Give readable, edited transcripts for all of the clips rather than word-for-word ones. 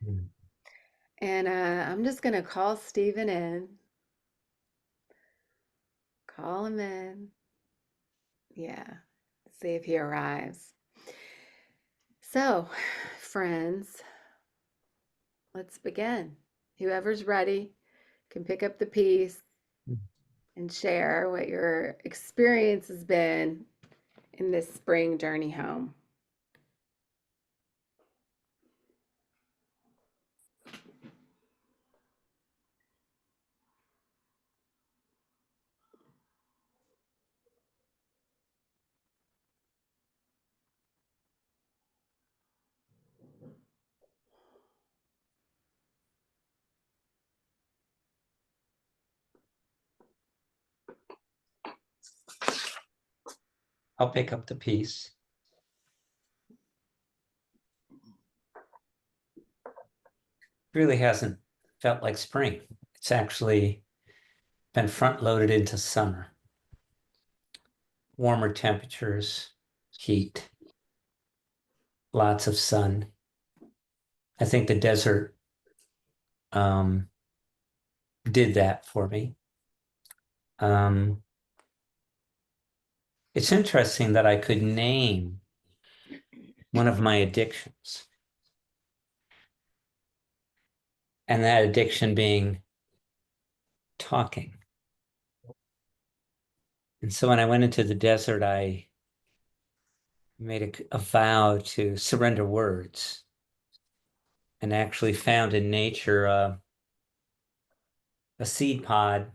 Mm. And I'm just going to call Stephen in. Call him in. Yeah. See if he arrives. So, friends, let's begin. Whoever's ready can pick up the piece and share what your experience has been in this spring journey home. I'll pick up the piece. Really hasn't felt like spring. It's actually been front loaded into summer. Warmer temperatures, heat, lots of sun. I think the desert did that for me. It's interesting that I could name one of my addictions, and that addiction being talking. And so when I went into the desert, I made a vow to surrender words, and actually found in nature a seed pod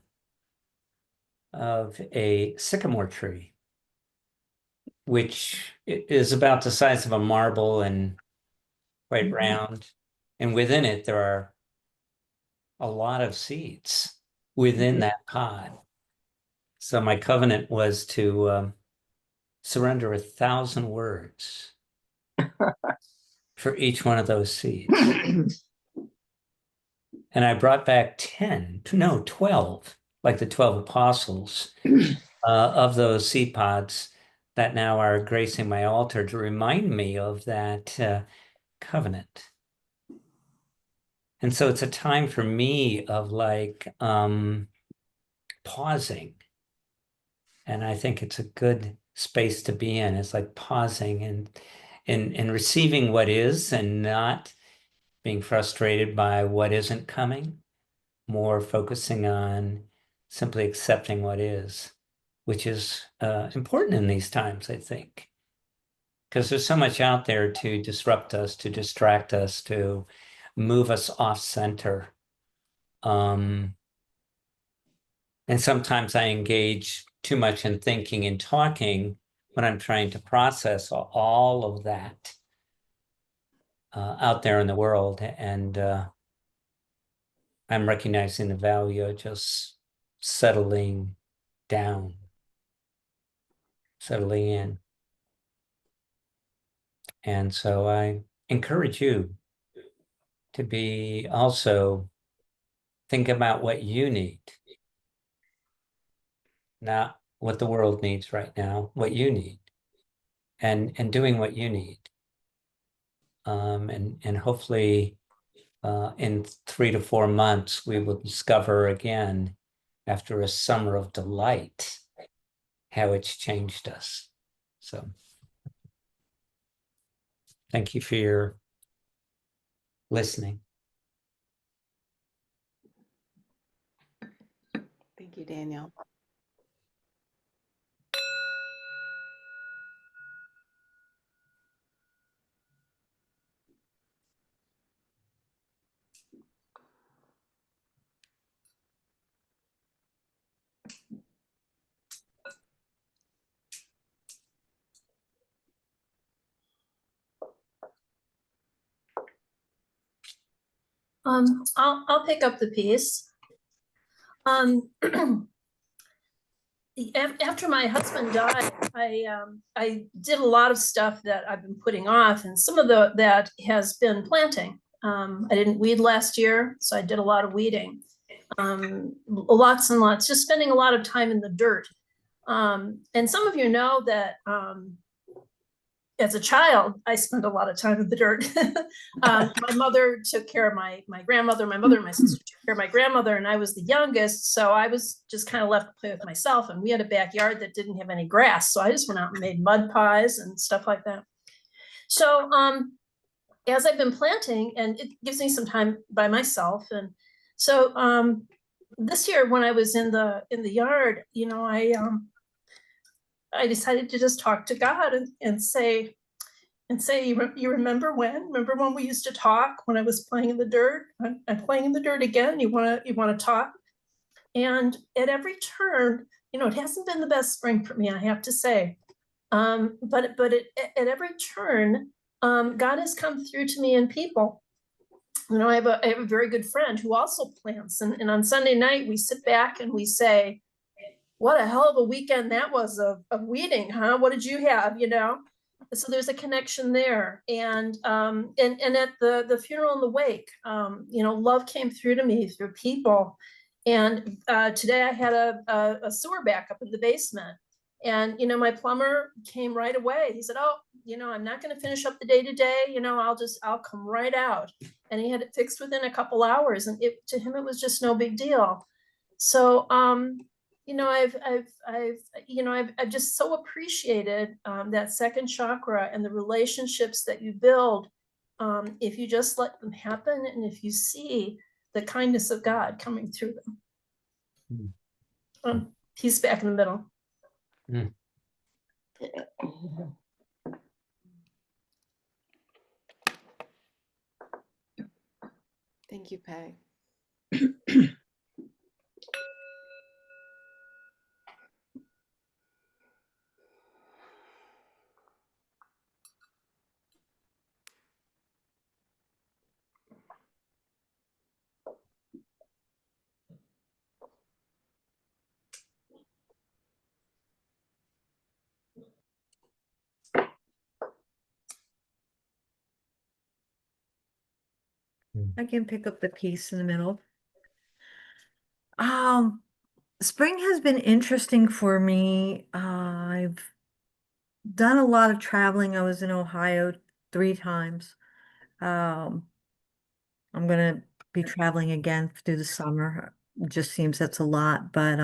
of a sycamore tree, which is about the size of a marble and quite round. And within it, there are a lot of seeds within that pod. So my covenant was to surrender 1,000 words for each one of those seeds. And I brought back 12, like the 12 apostles of those seed pods that now are gracing my altar to remind me of that covenant. And so it's a time for me of like pausing. And I think it's a good space to be in. It's like pausing and receiving what is and not being frustrated by what isn't coming, more focusing on simply accepting what is, which is important in these times, I think, because there's so much out there to disrupt us, to distract us, to move us off center. And sometimes I engage too much in thinking and talking when I'm trying to process all of that out there in the world. And I'm recognizing the value of just settling down, settling in. And so I encourage you to be also think about what you need, not what the world needs right now, what you need, and doing what you need. And hopefully in 3 to 4 months, we will discover again, after a summer of delight, how it's changed us. So thank you for your listening. Thank you, Daniel. I'll pick up the piece. After my husband died, I did a lot of stuff that I've been putting off, and some of that has been planting. I didn't weed last year, so I did a lot of weeding. Lots and lots, just spending a lot of time in the dirt. And some of you know that as a child, I spent a lot of time in the dirt. My mother took care of my grandmother, my mother and my sister took care of my grandmother, and I was the youngest. So I was just kind of left to play with myself. And we had a backyard that didn't have any grass. So I just went out and made mud pies and stuff like that. So as I've been planting, and it gives me some time by myself. And so this year when I was in the yard, you know, I decided to just talk to God and say, you remember when we used to talk when I was playing in the dirt? I'm playing in the dirt again. You wanna talk? And at every turn, you know, it hasn't been the best spring for me, I have to say. But at every turn, God has come through to me in people. You know, I have a very good friend who also plants, and on Sunday night we sit back and we say, what a hell of a weekend that was of weeding, huh? What did you have, you know? So there's a connection there. And at the funeral and the wake, you know, love came through to me through people. And today I had a sewer backup in the basement. And, you know, my plumber came right away. He said, oh, you know, I'm not going to finish up the day today. You know, I'll come right out. And he had it fixed within a couple hours. And to him, it was just no big deal. So, you know, I've just so appreciated that second chakra and the relationships that you build if you just let them happen and if you see the kindness of God coming through them. He's back in the middle. Mm. Thank you, Peg. I can pick up the piece in the middle. Spring has been interesting for me. I've done a lot of traveling. I was in Ohio 3 times. I'm gonna be traveling again through the summer. It just seems that's a lot, but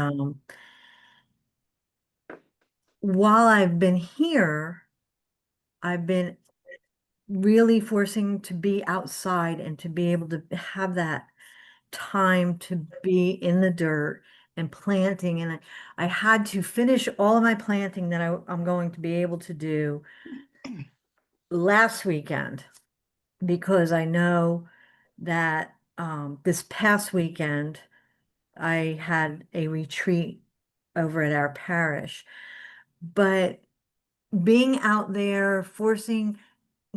while I've been here, I've been really forcing to be outside and to be able to have that time to be in the dirt and planting. And I had to finish all of my planting that I'm going to be able to do last weekend because I know that this past weekend I had a retreat over at our parish. But being out there,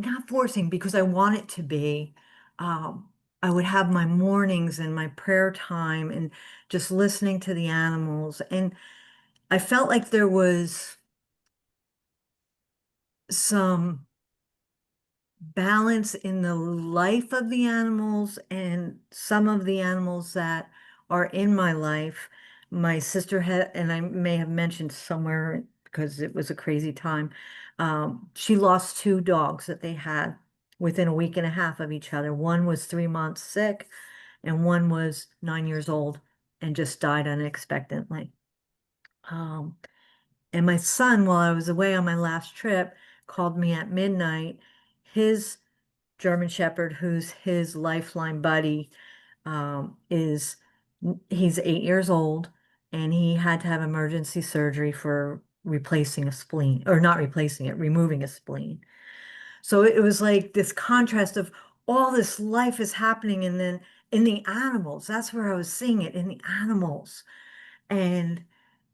not forcing because I want it to be, I would have my mornings and my prayer time and just listening to the animals. And I felt like there was some balance in the life of the animals and some of the animals that are in my life. My sister had, and I may have mentioned somewhere because it was a crazy time, she lost 2 dogs that they had within a week and a half of each other. One was 3 months sick, and one was 9 years old and just died unexpectedly. And my son, while I was away on my last trip, called me at midnight. His German Shepherd, who's his lifeline buddy, he's 8 years old, and he had to have emergency surgery for replacing a spleen, or not replacing it, removing a spleen. So it was like this contrast of all this life is happening, and then in the animals, that's where I was seeing it, in the animals, and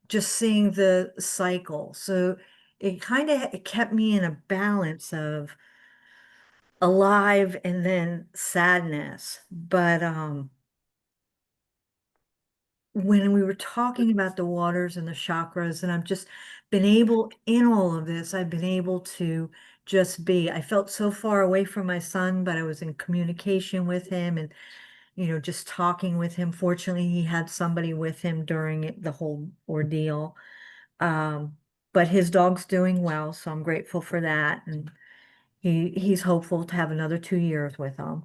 just seeing the cycle. So it kind of kept me in a balance of alive and then sadness. But when we were talking about the waters and the chakras, and I've just been able, in all of this, I've been able to just be. I felt so far away from my son, but I was in communication with him and, you know, just talking with him. Fortunately, he had somebody with him during the whole ordeal. but his dog's doing well, so I'm grateful for that. And he's hopeful to have another 2 years with him.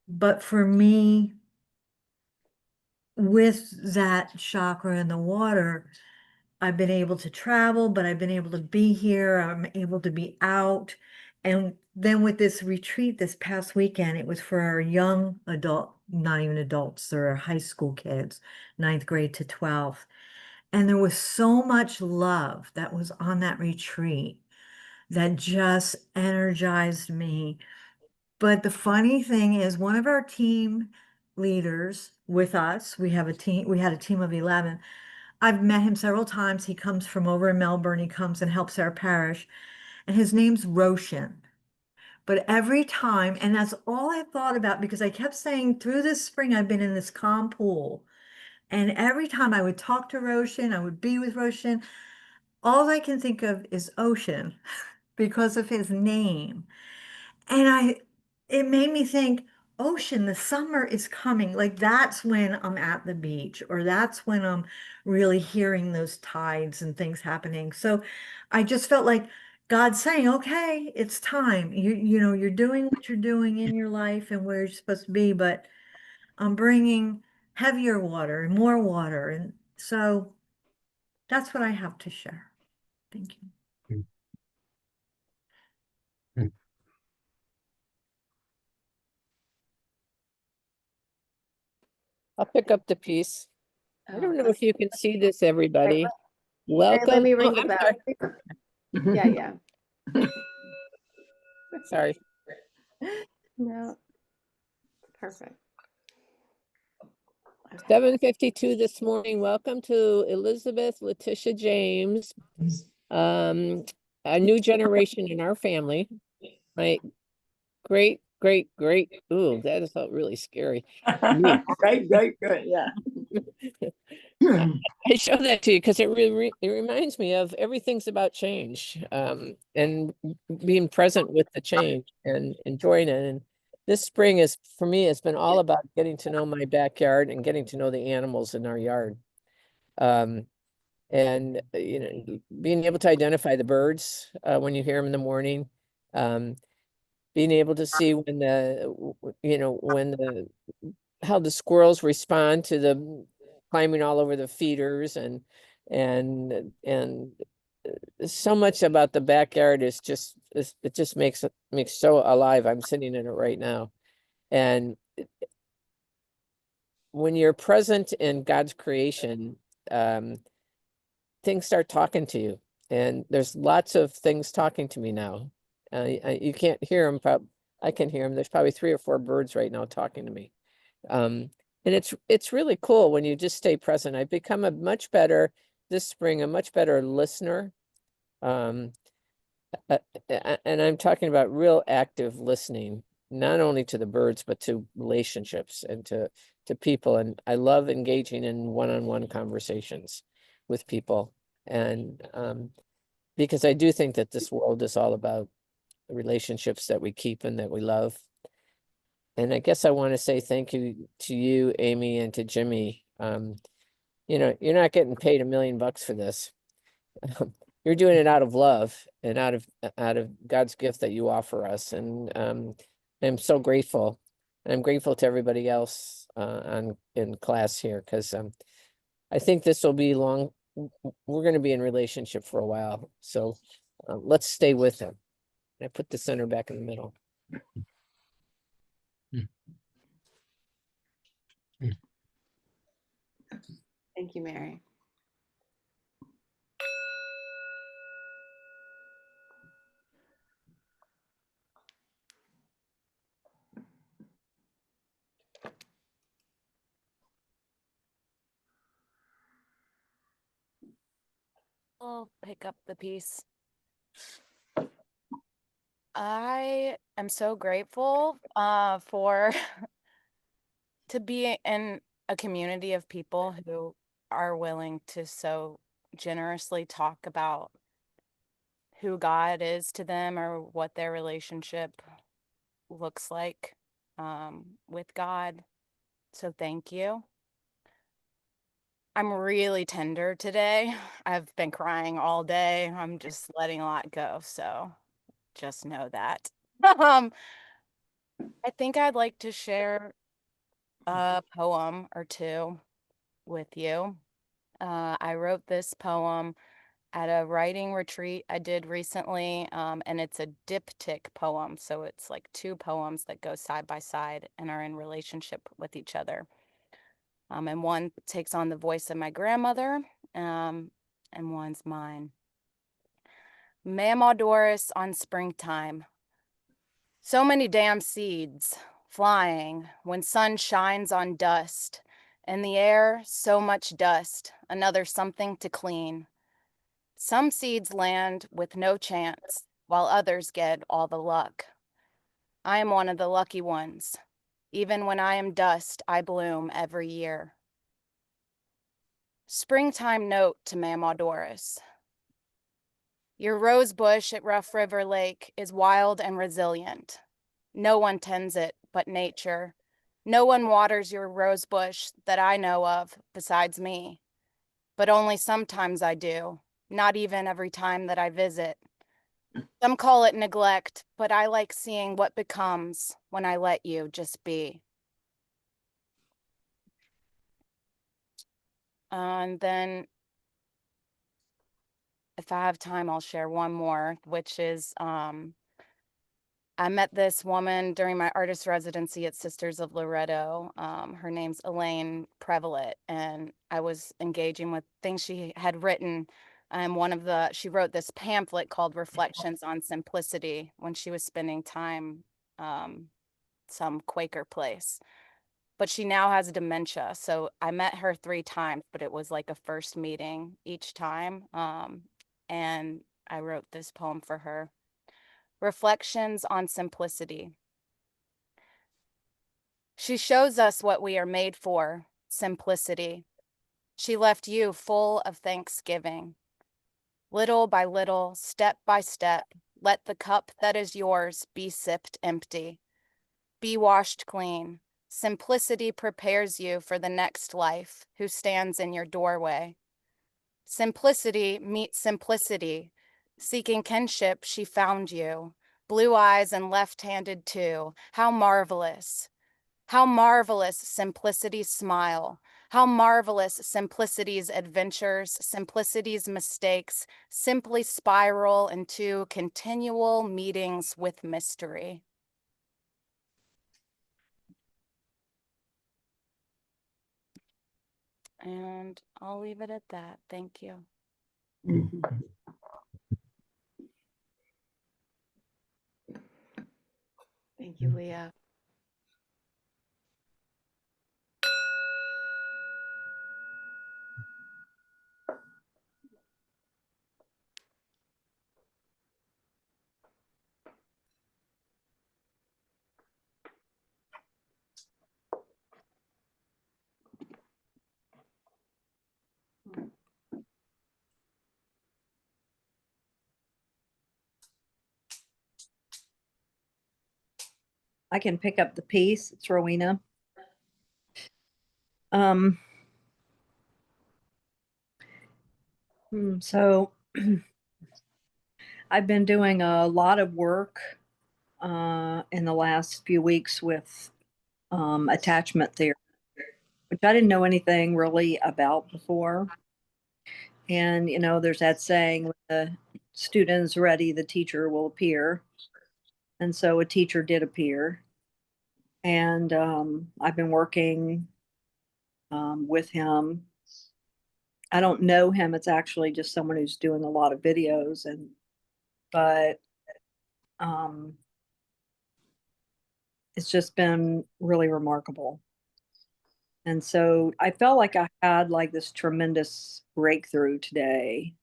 But for me, with that chakra in the water, I've been able to travel, but I've been able to be here. I'm able to be out. And then with this retreat this past weekend, it was for our young adult, not even adults, they're high school kids, 9th grade to 12th. And there was so much love that was on that retreat that just energized me. But the funny thing is, one of our team leaders with us, we had a team of 11. I've met him several times. He comes from over in Melbourne. He comes and helps our parish, and his name's Roshan. But every time, and that's all I thought about, because I kept saying through this spring, I've been in this calm pool. And every time I would talk to Roshan, I would be with Roshan, all I can think of is ocean because of his name. And it made me think, ocean, the summer is coming. Like that's when I'm at the beach, or that's when I'm really hearing those tides and things happening. So I just felt like God saying, okay, it's time. You're doing what you're doing in your life and where you're supposed to be, but I'm bringing heavier water and more water. And so that's what I have to share. Thank you. I'll pick up the piece. I don't know if you can see this, everybody. Let Welcome. me ring Oh, the I'm bell. Yeah. sorry. No, perfect. Okay. 7:52 this morning. Welcome to Elizabeth Letitia James. A new generation in our family. My great. Ooh, that felt really scary. Me. Great, yeah. I show that to you because it reminds me of everything's about change, and being present with the change and enjoying it. And this spring is, for me, it's been all about getting to know my backyard and getting to know the animals in our yard. And being able to identify the birds when you hear them in the morning, being able to see when how the squirrels respond to the climbing all over the feeders, and so much about the backyard is it just makes so alive. I'm sitting in it right now. And when you're present in God's creation, things start talking to you, and there's lots of things talking to me now. You can't hear them, I can hear them. There's probably 3 or 4 birds right now talking to me. And it's really cool when you just stay present. I've become this spring, a much better listener. And I'm talking about real active listening, not only to the birds, but to relationships and to people. And I love engaging in one-on-one conversations with people. And because I do think that this world is all about the relationships that we keep and that we love. And I guess I want to say thank you to you, Amy, and to Jimmy. You're not getting paid $1 million for this. You're doing it out of love and out of God's gift that you offer us. And I'm so grateful. And I'm grateful to everybody else in class here, because I think this will be long. We're going to be in relationship for a while. So let's stay with him. I put the center back in the middle. Thank you, Mary. I'll pick up the piece. I am so grateful for to be in a community of people who are willing to so generously talk about who God is to them or what their relationship looks like with God. So thank you. I'm really tender today. I've been crying all day. I'm just letting a lot go, so just know that. Um, I think I'd like to share a poem or two with you. I wrote this poem at a writing retreat I did recently, and it's a diptych poem. So it's like two poems that go side by side and are in relationship with each other. And one takes on the voice of my grandmother, and one's mine. Mamaw Doris on springtime. So many damn seeds flying when sun shines on dust. In the air, so much dust, another something to clean. Some seeds land with no chance, while others get all the luck. I am one of the lucky ones. Even when I am dust, I bloom every year. Springtime note to Mamaw Doris. Your rose bush at Rough River Lake is wild and resilient. No one tends it but nature. No one waters your rose bush that I know of besides me. But only sometimes I do, not even every time that I visit. Some call it neglect, but I like seeing what becomes when I let you just be. And then if I have time, I'll share one more, which is I met this woman during my artist residency at Sisters of Loretto. Her name's Elaine Prevelet, and I was engaging with things she had written. And she wrote this pamphlet called Reflections on Simplicity when she was spending time some Quaker place. But she now has dementia. So I met her 3 times, but it was like a first meeting each time. And I wrote this poem for her. Reflections on Simplicity. She shows us what we are made for, simplicity. She left you full of thanksgiving. Little by little, step by step, let the cup that is yours be sipped empty. Be washed clean. Simplicity prepares you for the next life who stands in your doorway. Simplicity meets simplicity. Seeking kinship, she found you. Blue eyes and left-handed too. How marvelous. How marvelous Simplicity's smile. How marvelous Simplicity's adventures, Simplicity's mistakes simply spiral into continual meetings with mystery. And I'll leave it at that. Thank you. Thank you, Leah. I can pick up the piece. It's Rowena. So I've been doing a lot of work in the last few weeks with attachment theory, which I didn't know anything really about before. And, you know, there's that saying, when the student's ready, the teacher will appear. And so a teacher did appear. And I've been working with him. I don't know him. It's actually just someone who's doing a lot of videos, but it's just been really remarkable. And so I felt like I had like this tremendous breakthrough today.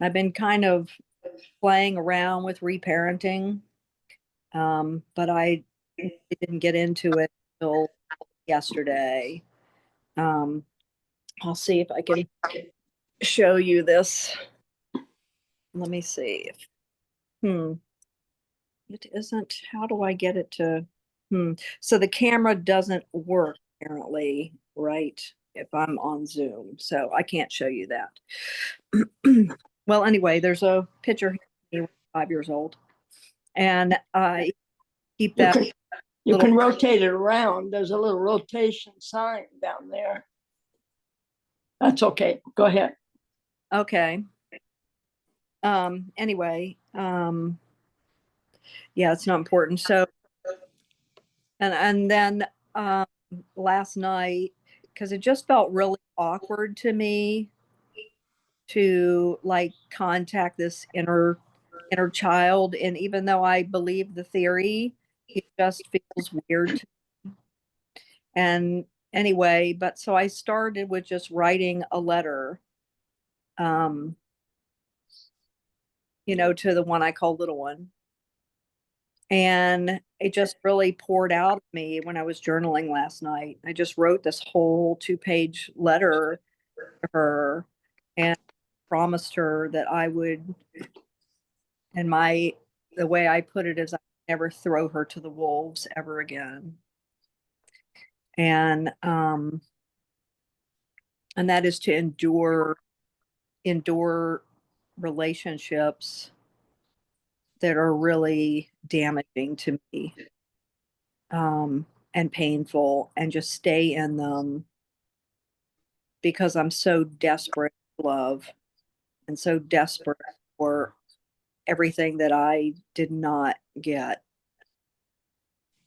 I've been kind of playing around with reparenting, but I didn't get into it until yesterday. I'll see if I can show you this. Let me see. It isn't. How do I get it to? So the camera doesn't work apparently, right? if I'm on Zoom, so I can't show you that. Well, anyway, there's a picture here of me, 5 years old, and I keep You that can, you little. can rotate it around. There's a little rotation sign down there. That's okay. Go ahead. Okay. Anyway, yeah, it's not important. So, and then last night, because it just felt really awkward to me to like contact this inner child, and even though I believe the theory, it just feels weird to me. And anyway, but so I started with just writing a letter, to the one I call little one. And it just really poured out of me when I was journaling last night. I just wrote this whole 2-page letter to her and promised her that I would, and the way I put it is I never throw her to the wolves ever again. And that is to endure relationships that are really damaging to me, and painful, and just stay in them because I'm so desperate for love and so desperate for everything that I did not get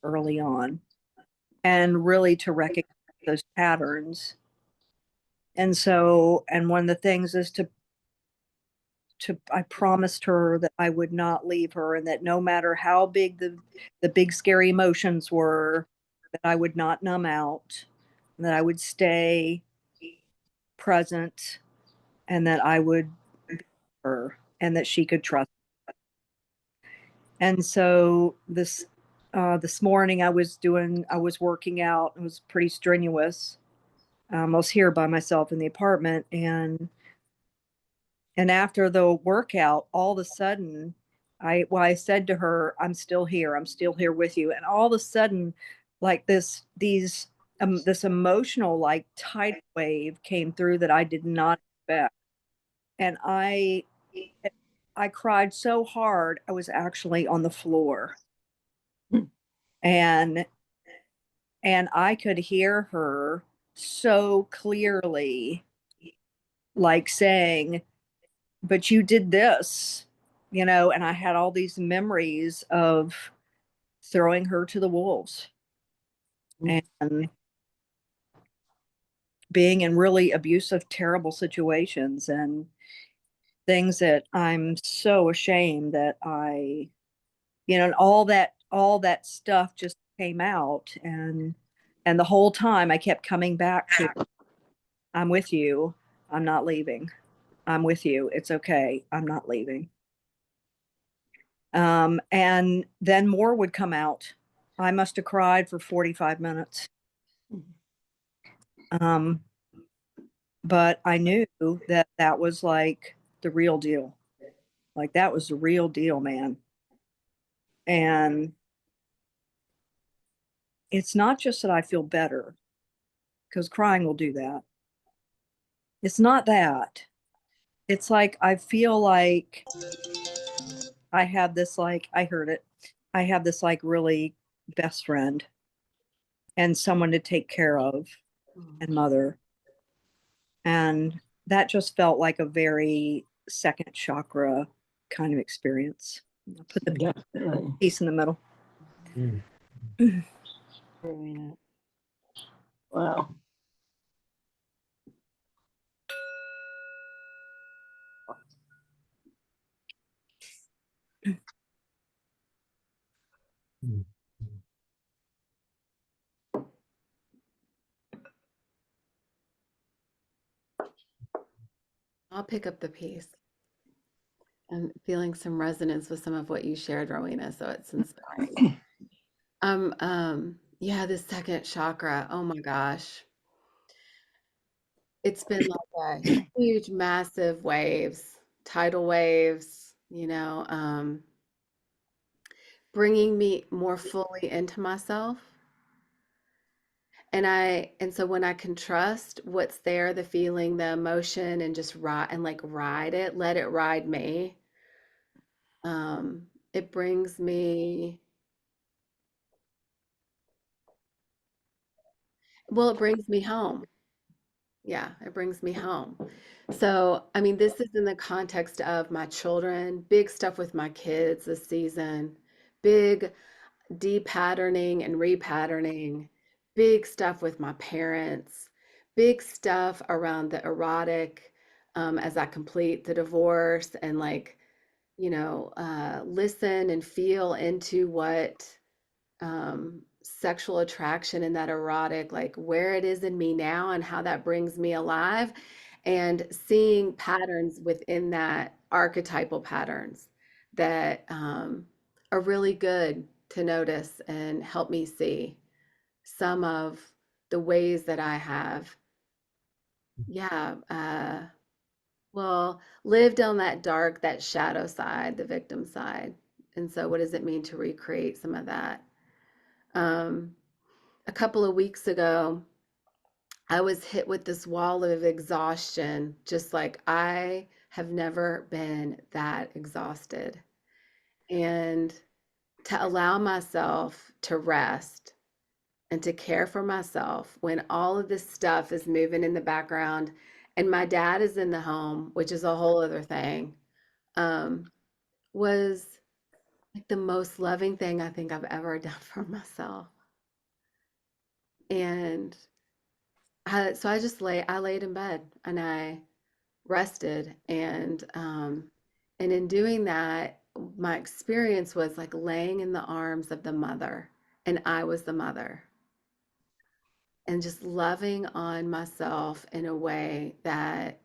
early on, and really to recognize those patterns. And so, and one of the things is I promised her that I would not leave her, and that no matter how big the big scary emotions were, that I would not numb out, and that I would stay present, and that I would be her, and that she could trust me. And so this morning I was working out. It was pretty strenuous. I was here by myself in the apartment, and after the workout, all of a sudden, I said to her, "I'm still here. I'm still here with you." And all of a sudden, like this emotional like tidal wave came through that I did not expect, and I cried so hard I was actually on the floor, and I could hear her so clearly, like saying, "But you did this," and I had all these memories of throwing her to the wolves and being in really abusive, terrible situations, and things that I'm so ashamed that and all that stuff just came out. And the whole time I kept coming back to, "I'm with you. I'm not leaving. I'm with you. It's okay. I'm not leaving." And then more would come out. I must have cried for 45 minutes. But I knew that that was like the real deal. Like that was the real deal, man. And it's not just that I feel better, because crying will do that. It's not that. It's like I feel like I have this like I heard it. I have this like really best friend and someone to take care of and mother. And that just felt like a very second chakra kind of experience. I'll put the Definitely. piece in the middle. Wow. I'll pick up the piece. I'm feeling some resonance with some of what you shared, Rowena, so it's inspiring. Yeah, the second chakra. Oh my gosh. It's been like a huge, massive waves, tidal waves, bringing me more fully into myself. And so when I can trust what's there, the feeling, the emotion, and just ride it, let it ride me, it brings me, well, it brings me home. Yeah, it brings me home. So, I mean, this is in the context of my children, big stuff with my kids this season, big de-patterning and repatterning, big stuff with my parents, big stuff around the erotic, as I complete the divorce and listen and feel into what sexual attraction and that erotic, like where it is in me now and how that brings me alive, and seeing patterns within that, archetypal patterns that are really good to notice and help me see some of the ways that I have, yeah, well, lived on that dark, that shadow side, the victim side. And so, what does it mean to recreate some of that? Um, a couple of weeks ago, I was hit with this wall of exhaustion, just like I have never been that exhausted. And to allow myself to rest and to care for myself when all of this stuff is moving in the background and my dad is in the home, which is a whole other thing, was like the most loving thing I think I've ever done for myself. And so I laid in bed and I rested. And in doing that, my experience was like laying in the arms of the mother, and I was the mother, and just loving on myself in a way that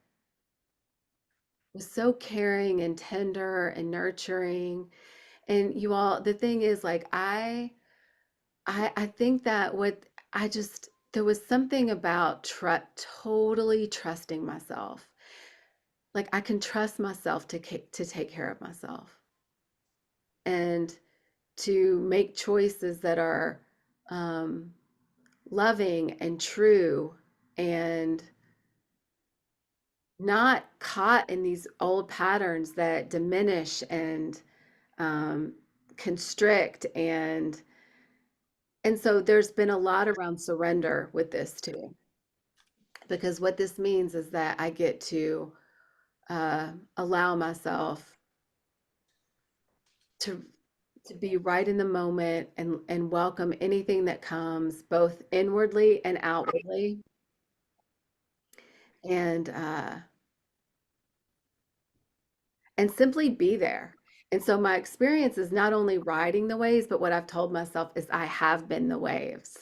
was so caring and tender and nurturing. And you all, the thing is, like, I think that what I just, there was something about totally trusting myself. Like I can trust myself to take care of myself and to make choices that are um, loving and true and not caught in these old patterns that diminish and um, constrict. And so there's been a lot around surrender with this too, because what this means is that I get to allow myself to be right in the moment and welcome anything that comes both inwardly and outwardly, and simply be there. And so my experience is not only riding the waves, but what I've told myself is I have been the waves.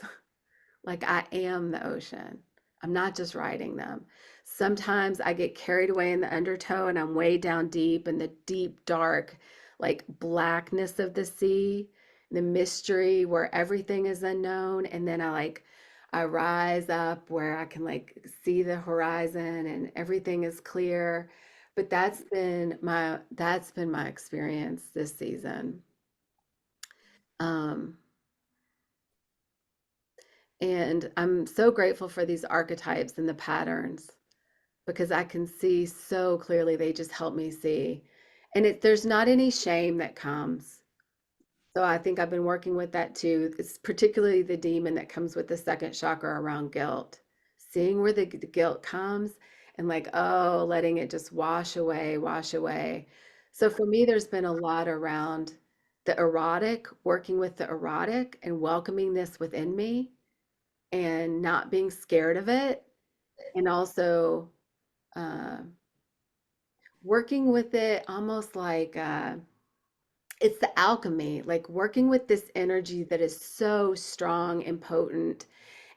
Like I am the ocean. I'm not just riding them. Sometimes I get carried away in the undertow and I'm way down deep in the deep, dark, like blackness of the sea, the mystery where everything is unknown. And then I rise up where I can like see the horizon and everything is clear. But that's been my experience this season. Um, And I'm so grateful for these archetypes and the patterns because I can see so clearly. They just help me see. And there's not any shame that comes. So I think I've been working with that too. It's particularly the demon that comes with the second chakra around guilt. Seeing where the guilt comes and like, oh, letting it just wash away, wash away. So for me, there's been a lot around the erotic, working with the erotic and welcoming this within me and not being scared of it, and also uh, working with it almost like it's the alchemy, like working with this energy that is so strong and potent,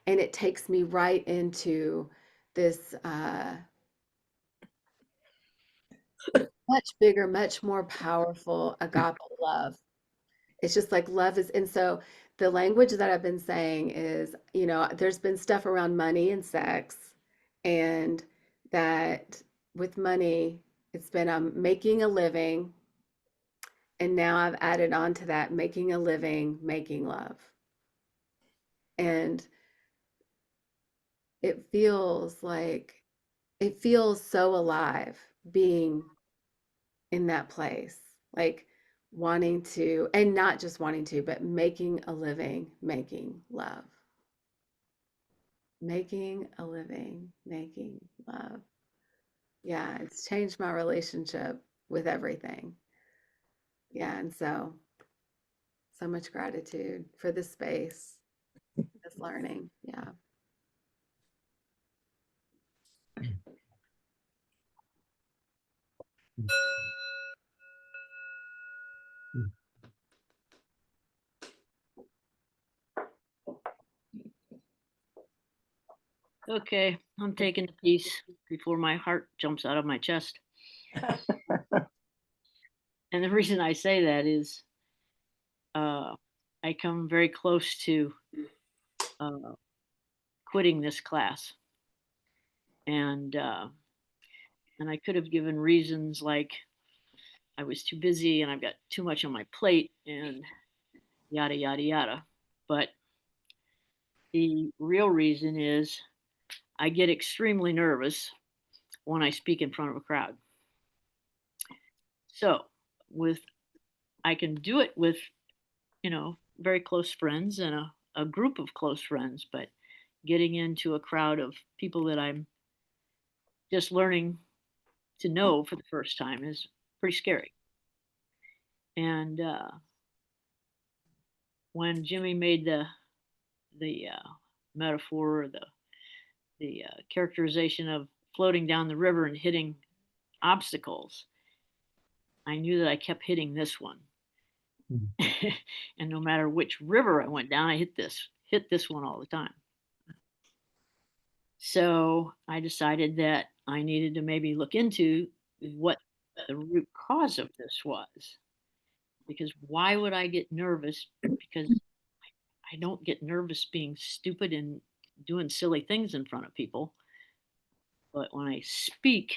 and it takes me right into this much bigger, much more powerful agape love. It's just like love is, and so the language that I've been saying is, there's been stuff around money and sex, and that with money, it's been making a living, and now I've added on to that making a living, making love. And it feels like it feels so alive being in that place, like wanting to, and not just wanting to, but making a living, making love. Making a living, making love. Yeah, it's changed my relationship with everything. Yeah, and so much gratitude for this space, this learning. Yeah. Okay, I'm taking the piece before my heart jumps out of my chest. And the reason I say that is I come very close to uh, quitting this class. And I could have given reasons like I was too busy and I've got too much on my plate and yada, yada, yada. But the real reason is I get extremely nervous when I speak in front of a crowd. So with I can do it with, very close friends and a group of close friends, but getting into a crowd of people that I'm just learning to know for the first time is pretty scary. And when Jimmy made the metaphor or the characterization of floating down the river and hitting obstacles, I knew that I kept hitting this one. And no matter which river I went down, I hit this one all the time. So I decided that I needed to maybe look into what the root cause of this was. Because why would I get nervous? Because I don't get nervous being stupid and doing silly things in front of people. But when I speak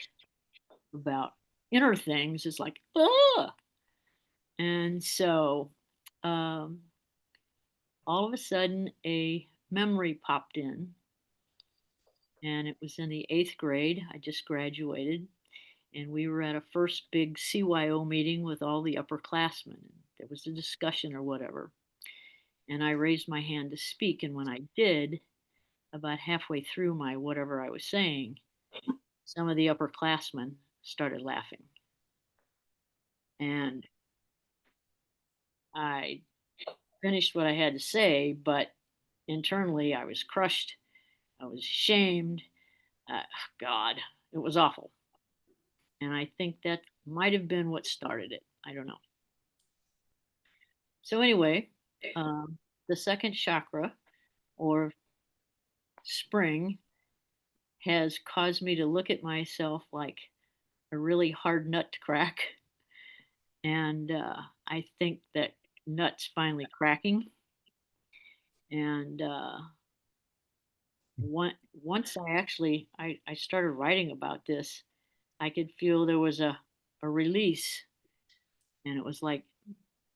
about inner things, it's like, ugh. And so all of a sudden, a memory popped in, and it was in the 8th grade. I just graduated, and we were at a first big CYO meeting with all the upperclassmen. There was a discussion or whatever, and I raised my hand to speak. And when I did, about halfway through my whatever I was saying, some of the upperclassmen started laughing. And I finished what I had to say, but internally I was crushed. I was ashamed. God, it was awful. And I think that might have been what started it. I don't know. So, anyway, the second chakra or spring has caused me to look at myself like a really hard nut to crack. And I think that nut's finally cracking. And once I started writing about this, I could feel there was a release. And it was like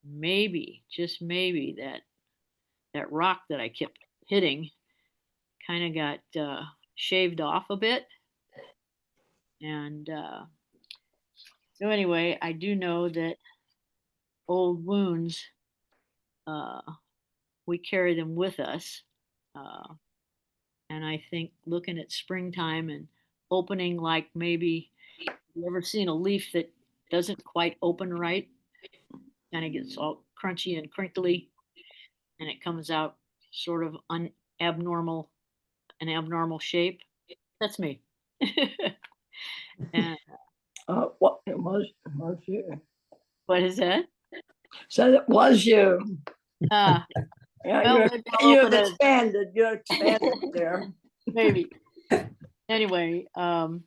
maybe, just maybe, that rock that I kept hitting kind of got shaved off a bit. And so anyway, I do know that old wounds, uh, we carry them with us. Uh, and I think looking at springtime and opening, like maybe you ever seen a leaf that doesn't quite open right, kind of gets all crunchy and crinkly, and it comes out sort of abnormal, an abnormal shape. That's me. And What it was you. what is that? So it was you. Ah, Yeah, well, maybe I'll you've open it. expanded. You're expanded there. Maybe. Anyway, Oh.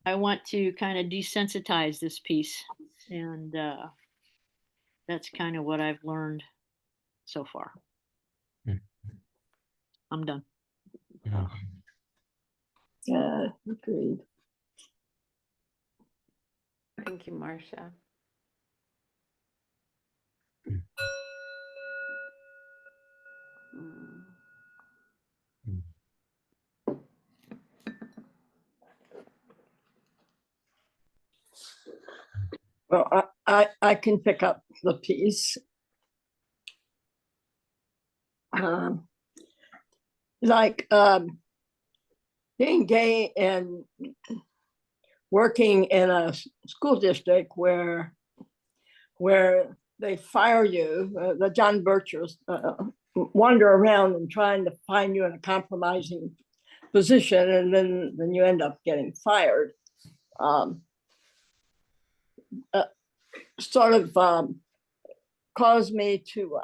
I want to kind of desensitize this piece, and that's kind of what I've learned so far. Mm. I'm done. Oh. Yeah, agreed. Thank you, Marcia. Mm. Mm. Well, I can pick up the piece. Like being gay and working in a school district where they fire you, the John Birchers wander around and trying to find you in a compromising position, and then you end up getting fired. Sort of caused me to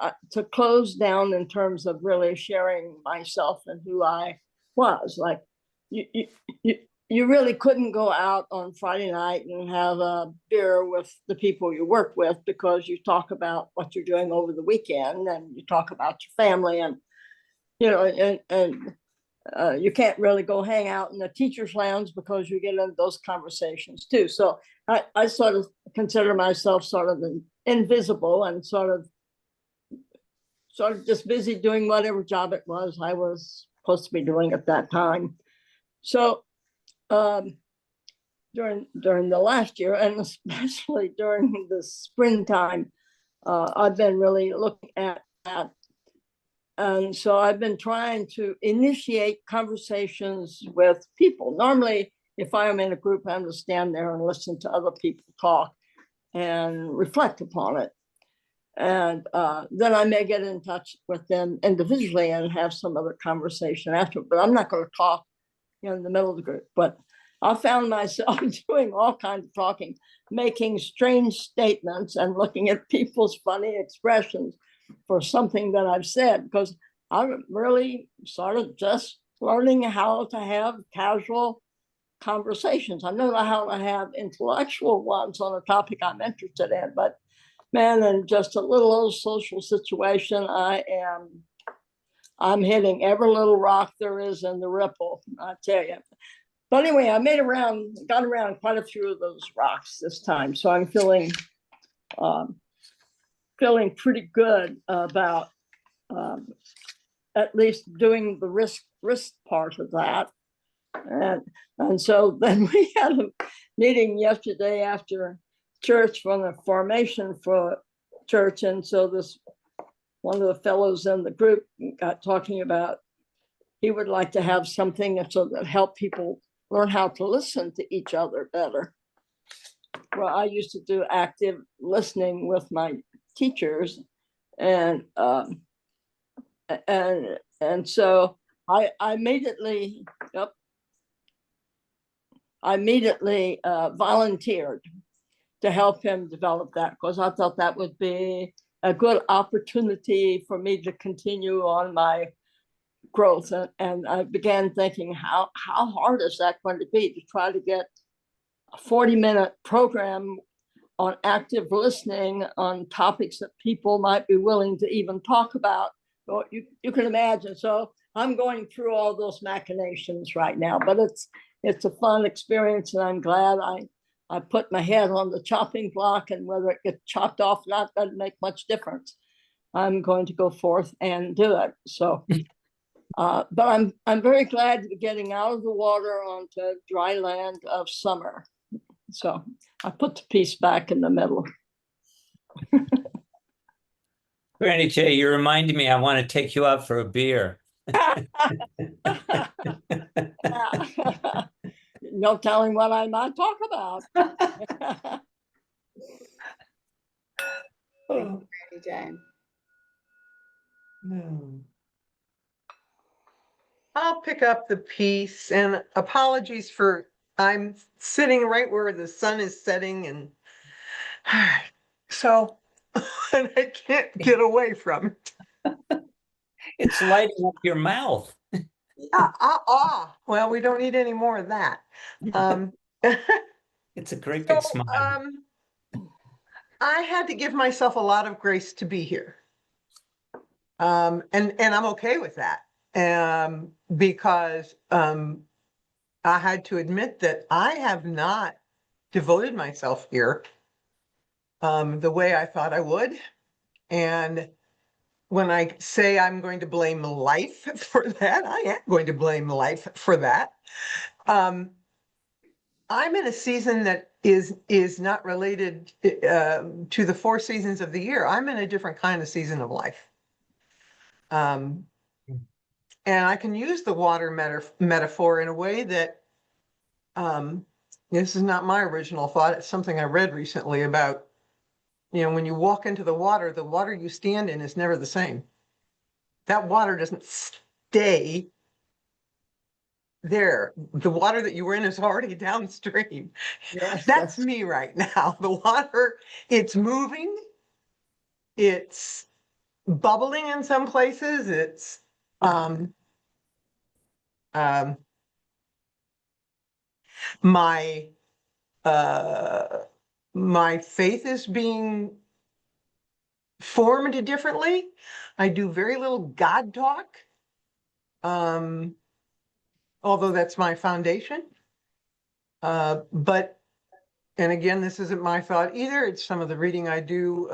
close down in terms of really sharing myself and who I was. Like you really couldn't go out on Friday night and have a beer with the people you work with, because you talk about what you're doing over the weekend and you talk about your family, and you know, and you can't really go hang out in the teacher's lounge because you get into those conversations too. So I sort of consider myself sort of invisible and sort of just busy doing whatever job it was I was supposed to be doing at that time. So during the last year, and especially during the springtime, I've been really looking at that. And so I've been trying to initiate conversations with people. Normally, if I'm in a group, I'm to stand there and listen to other people talk and reflect upon it. And then I may get in touch with them individually and have some other conversation after, but I'm not going to talk in the middle of the group. But I found myself doing all kinds of talking, making strange statements and looking at people's funny expressions for something that I've said, because I'm really sort of just learning how to have casual conversations. I know how to have intellectual ones on a topic I'm interested in, but man, in just a little old social situation, I'm hitting every little rock there is in the ripple, I tell you. But anyway, I got around quite a few of those rocks this time, so I'm feeling pretty good about at least doing the risk part of that. And so then we had a meeting yesterday after church from the formation for church. And so one of the fellows in the group got talking about he would like to have something so that help people learn how to listen to each other better. Well, I used to do active listening with my teachers, and so I immediately volunteered to help him develop that, because I thought that would be a good opportunity for me to continue on my growth. And I began thinking, how hard is that going to be to try to get a 40-minute program on active listening on topics that people might be willing to even talk about. Well, you can imagine. So I'm going through all those machinations right now, but it's a fun experience, and I'm glad I put my head on the chopping block, and whether it gets chopped off or not doesn't make much difference. I'm going to go forth and do it. So, but I'm very glad to be getting out of the water onto dry land of summer. So I put the piece back in the middle. Granny J, you reminded me I want to take you out for a beer. No telling what I might talk about. Thank you, Granny Jane. I'll pick up the piece, and apologies for I'm sitting right where the sun is setting, and so and I can't get away from it. It's lighting up your mouth. Well, we don't need any more of that. It's a great big smile. I had to give myself a lot of grace to be here. And I'm okay with that. Because I had to admit that I have not devoted myself here the way I thought I would. And when I say I'm going to blame life for that, I am going to blame life for that. I'm in a season that is not related to the 4 seasons of the year. I'm in a different kind of season of life. And I can use the water metaphor in a way that this is not my original thought. It's something I read recently about, when you walk into the water you stand in is never the same. That water doesn't stay there. The water that you were in is already downstream. Yes, That's me right now. The water, it's moving, it's bubbling in some places, it's um my my faith is being formed differently. I do very little God talk. Although that's my foundation. But, and again, this isn't my thought either. It's some of the reading I do.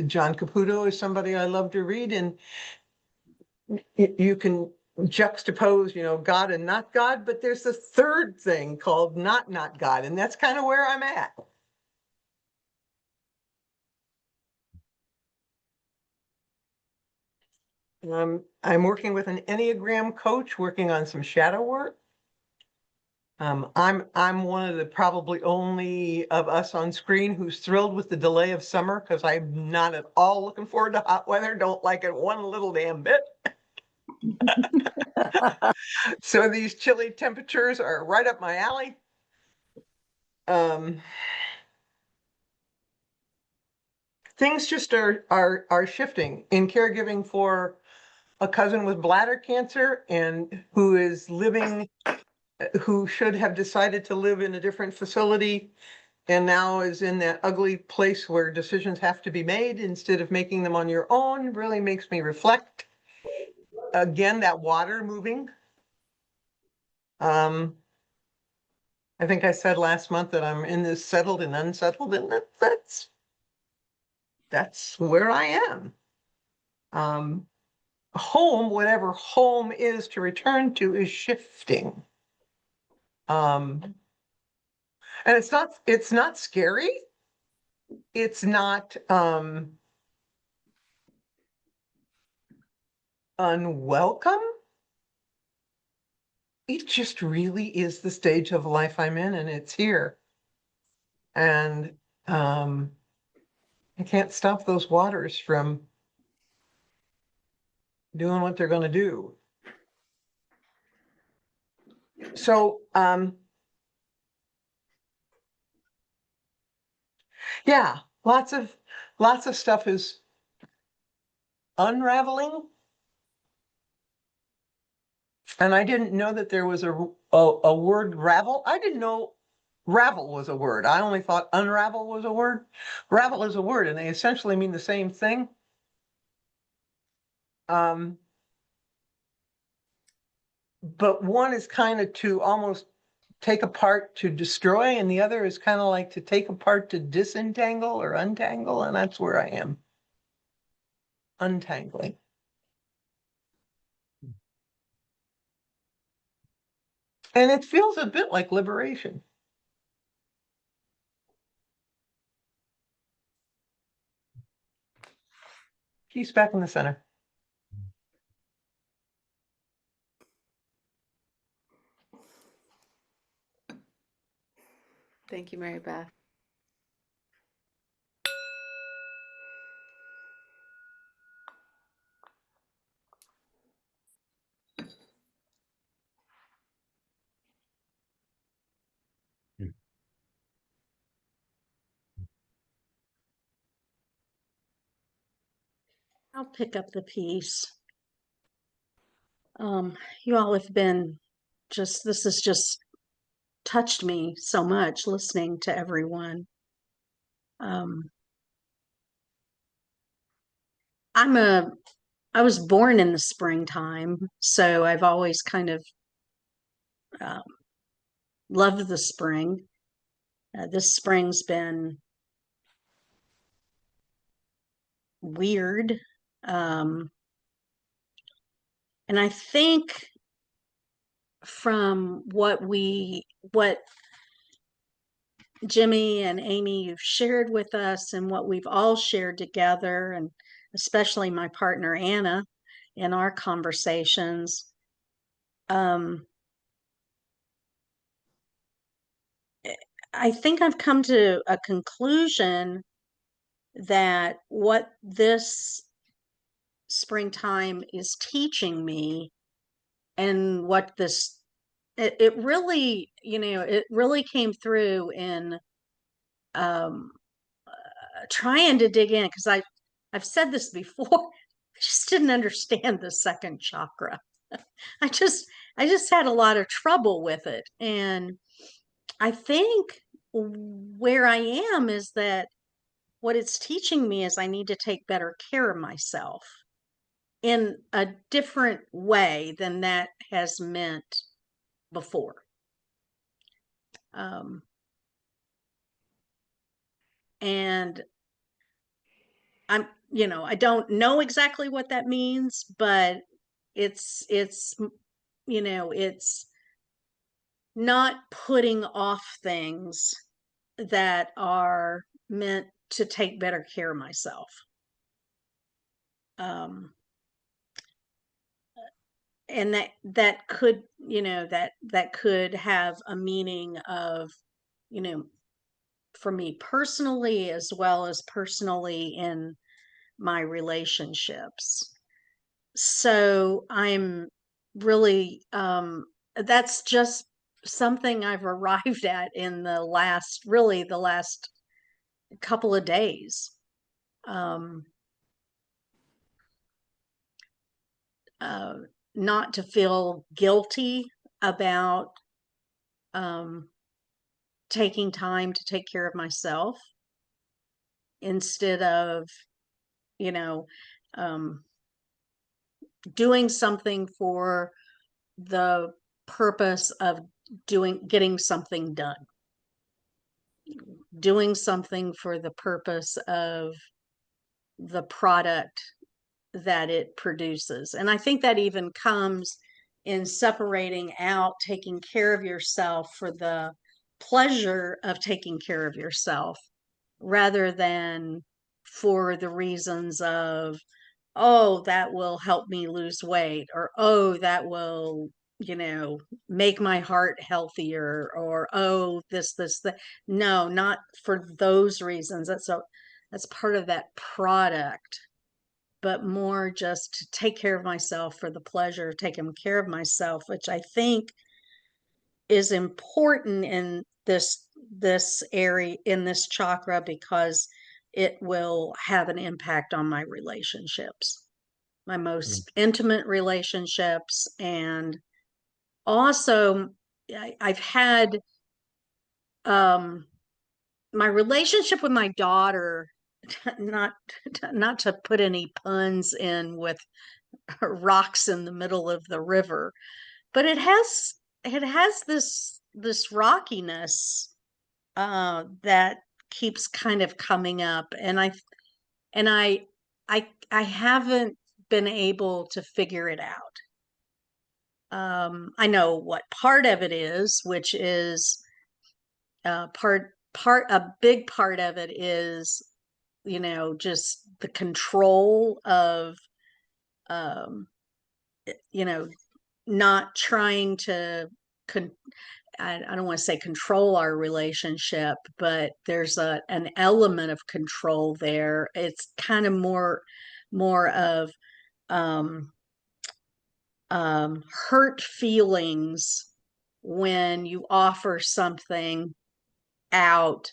John Caputo is somebody I love to read, and you can juxtapose, God and not God, but there's a third thing called not God, and that's kind of where I'm at. I'm working with an Enneagram coach, working on some shadow work. I'm one of the probably only of us on screen who's thrilled with the delay of summer, because I'm not at all looking forward to hot weather. Don't like it one little damn bit. So these chilly temperatures are right up my alley. Things just are shifting in caregiving for a cousin with bladder cancer, and who is living, who should have decided to live in a different facility, and now is in that ugly place where decisions have to be made instead of making them on your own. Really makes me reflect. Again, that water moving. I think I said last month that I'm in this settled and unsettled, and that's where I am. Home, whatever home is to return to, is shifting. And it's not scary. It's not unwelcome. It just really is the stage of life I'm in, and it's here. And I can't stop those waters from doing what they're going to do. So yeah, lots of stuff is unraveling. And I didn't know that there was a word ravel. I didn't know ravel was a word. I only thought unravel was a word. Ravel is a word, and they essentially mean the same thing. But one is kind of to almost take apart to destroy, and the other is kind of like to take apart to disentangle or untangle, and that's where I am. Untangling. And it feels a bit like liberation. Keith's back in the center. Thank you, Mary Beth. I'll pick up the piece. You all have been this has just touched me so much listening to everyone. I was born in the springtime, so I've always kind of loved the spring. This spring's been weird. And I think from what Jimmy and Amy, you've shared with us and what we've all shared together, and especially my partner Anna in our conversations. I think I've come to a conclusion that what this springtime is teaching me, and what this it really, it really came through in um trying to dig in, because I've said this before. I just didn't understand the second chakra. I just I just had a lot of trouble with it. And I think where I am is that what it's teaching me is I need to take better care of myself in a different way than that has meant before. Um, and I don't know exactly what that means, but it's it's not putting off things that are meant to take better care of myself. Um, and that could, that could have a meaning of, you know, for me personally, as well as personally in my relationships. So I'm really, that's just something I've arrived at in really the last couple of days. Um, uh, Not to feel guilty about um, taking time to take care of myself, instead of, you know, um, doing something for the purpose of getting something done, doing something for the purpose of the product that it produces. And I think that even comes in separating out taking care of yourself for the pleasure of taking care of yourself, rather than for the reasons of, oh, that will help me lose weight, or oh, that will, make my heart healthier, or oh, this that. No, not for those reasons. That's part of that product, but more just to take care of myself for the pleasure of taking care of myself, which I think is important in this area, in this chakra, because it will have an impact on my relationships, my most intimate relationships. And also I've had my relationship with my daughter, not not to put any puns in with rocks in the middle of the river, but it has this rockiness that keeps kind of coming up, and I haven't been able to figure it out. I know what part of it is, which is a big part of it is, just the control of, um, not trying to I don't want to say control our relationship, but there's an element of control there. It's kind of more of um, hurt feelings when you offer something out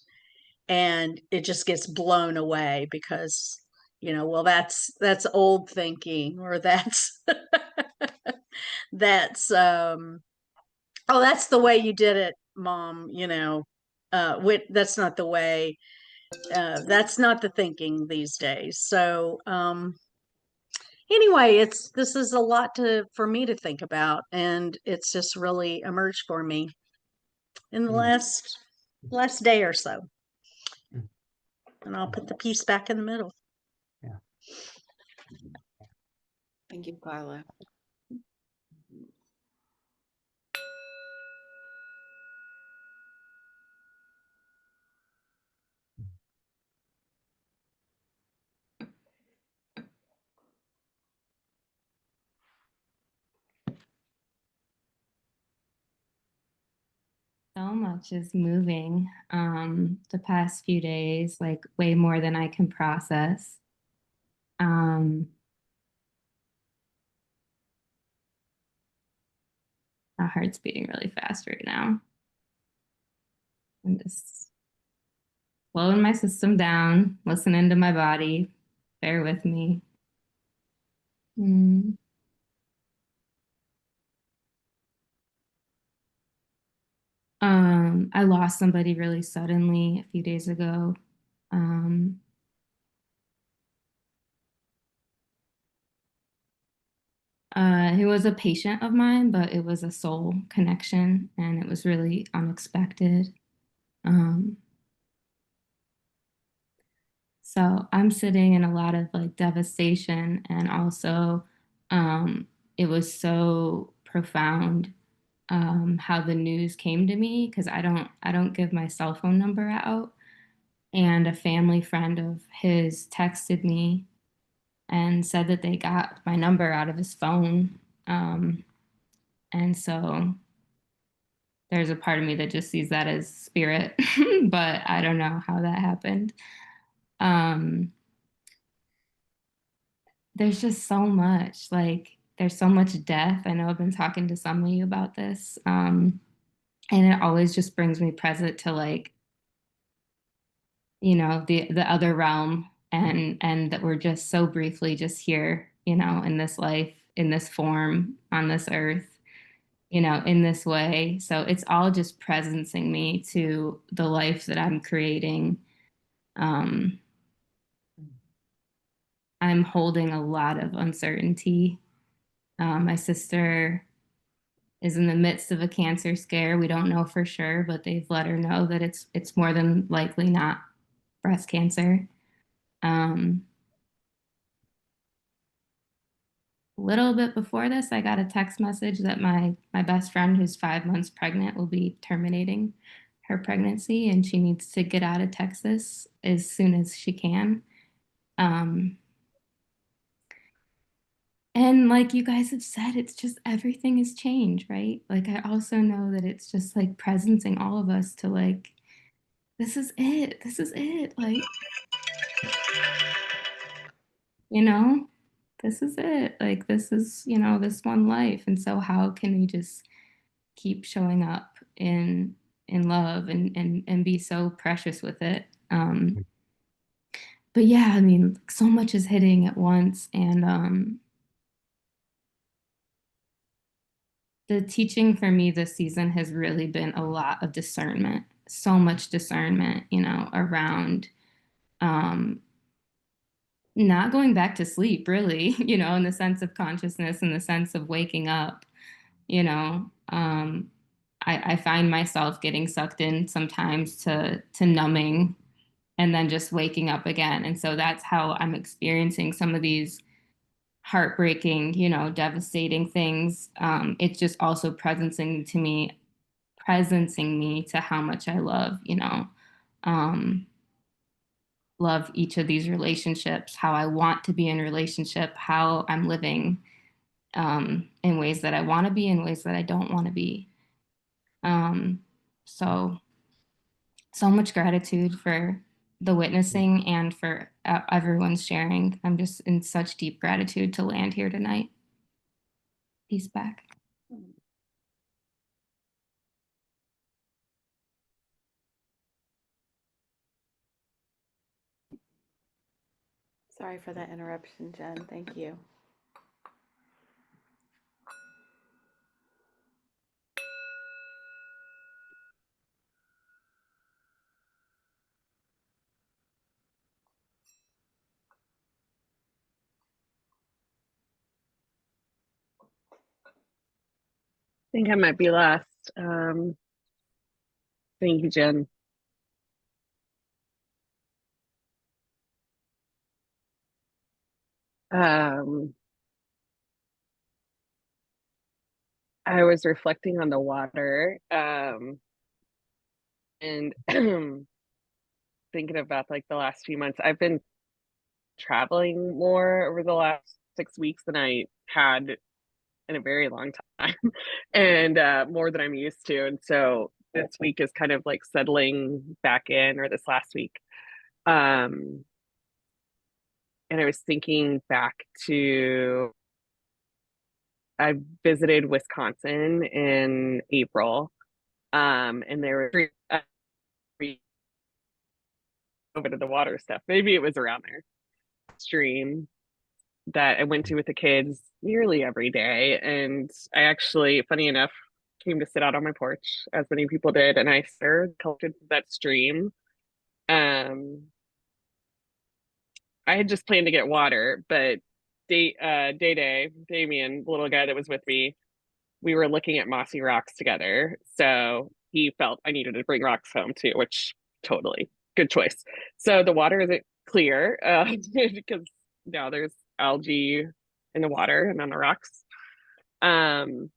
and it just gets blown away because, well, that's old thinking, or that's that's oh, that's the way you did it, mom, that's not the way, that's not the thinking these days. So anyway, this is a lot for me to think about, and it's just really emerged for me in the last day or so. And I'll put the piece back in the middle. Yeah. Thank you, Carla. So much is moving the past few days, like way more than I can process. Um, my heart's beating really fast right now. I'm just slowing my system down, listening to my body. Bear with me. Mm. I lost somebody really suddenly a few days ago. Um, he was a patient of mine, but it was a soul connection and it was really unexpected. Um, so I'm sitting in a lot of like devastation and also it was so profound how the news came to me because I don't give my cell phone number out. And a family friend of his texted me and said that they got my number out of his phone. And so there's a part of me that just sees that as spirit, but I don't know how that happened. Um, there's just so much, like, there's so much death. I know I've been talking to some of you about this. And it always just brings me present to like, the other realm and that we're just so briefly just here, in this life, in this form, on this earth, in this way. So it's all just presencing me to the life that I'm creating. Um, I'm holding a lot of uncertainty. My sister is in the midst of a cancer scare. We don't know for sure, but they've let her know that it's more than likely not breast cancer. Um, a little bit before this, I got a text message that my best friend, who's 5 months pregnant, will be terminating her pregnancy, and she needs to get out of Texas as soon as she can. Um, and like you guys have said, it's just everything has changed, right? Like I also know that it's just like presencing all of us to like, this is it. This is it. Like, you know, this is it. Like this is, this one life. And so how can we just keep showing up in love and be so precious with it? But yeah, I mean, so much is hitting at once. And the teaching for me this season has really been a lot of discernment, so much discernment, around um, not going back to sleep, really, in the sense of consciousness, in the sense of waking up, you know. I find myself getting sucked in sometimes to numbing and then just waking up again. And so that's how I'm experiencing some of these heartbreaking, devastating things. It's just also presencing me to how much I love, um, love each of these relationships, how I want to be in relationship, how I'm living in ways that I want to be, in ways that I don't want to be. So much gratitude for the witnessing and for everyone's sharing. I'm just in such deep gratitude to land here tonight. Peace back. Sorry for that interruption, Jen. Thank you. I think I might be last. Thank you, Jen. I was reflecting on the water, and thinking about like the last few months. I've been traveling more over the last 6 weeks than I had in a very long time, and more than I'm used to. And so this week is kind of like settling back in, or this last week. And I was thinking back to, I visited Wisconsin in April, and there were over to the water stuff. Maybe it was around there. Stream that I went to with the kids nearly every day. And I actually, funny enough, came to sit out on my porch, as many people did, and I collected that stream. I had just planned to get water, but Damien, the little guy that was with me, we were looking at mossy rocks together. So he felt I needed to bring rocks home too, which totally good choice. So the water isn't clear because now there's algae in the water and on the rocks. And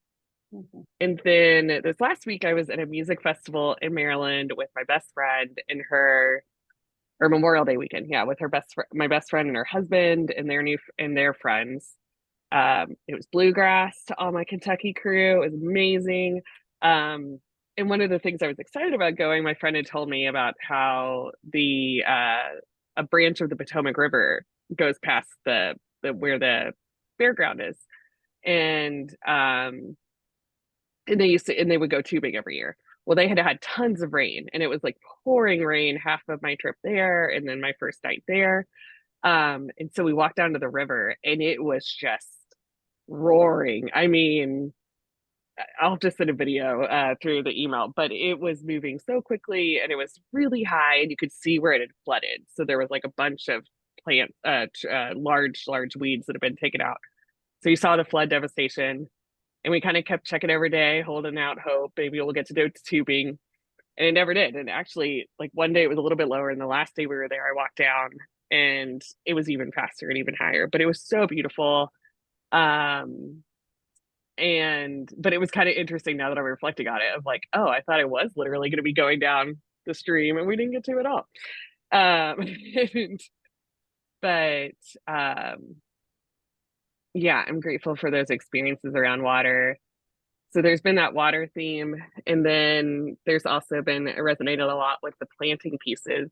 then this last week I was at a music festival in Maryland with my best friend and her, or Memorial Day weekend, yeah, with my best friend and her husband and their friends. It was bluegrass to all my Kentucky crew. It was amazing. And one of the things I was excited about going, my friend had told me about how a branch of the Potomac River goes past the where the fairground is, and they would go tubing every year. Well, they had tons of rain, and it was like pouring rain half of my trip there, and then my first night there. And so we walked down to the river, and it was just roaring. I mean, I'll just send a video through the email, but it was moving so quickly, and it was really high, and you could see where it had flooded. So there was like a bunch of large weeds that had been taken out. So you saw the flood devastation, and we kind of kept checking every day, holding out hope maybe we'll get to do tubing, and it never did. And actually, like one day it was a little bit lower, and the last day we were there, I walked down, and it was even faster and even higher. But it was so beautiful. But it was kind of interesting now that I'm reflecting on it, of like, oh, I thought I was literally going to be going down the stream, and we didn't get to at all. Yeah, I'm grateful for those experiences around water. So there's been that water theme, and then there's also been, it resonated a lot with the planting pieces.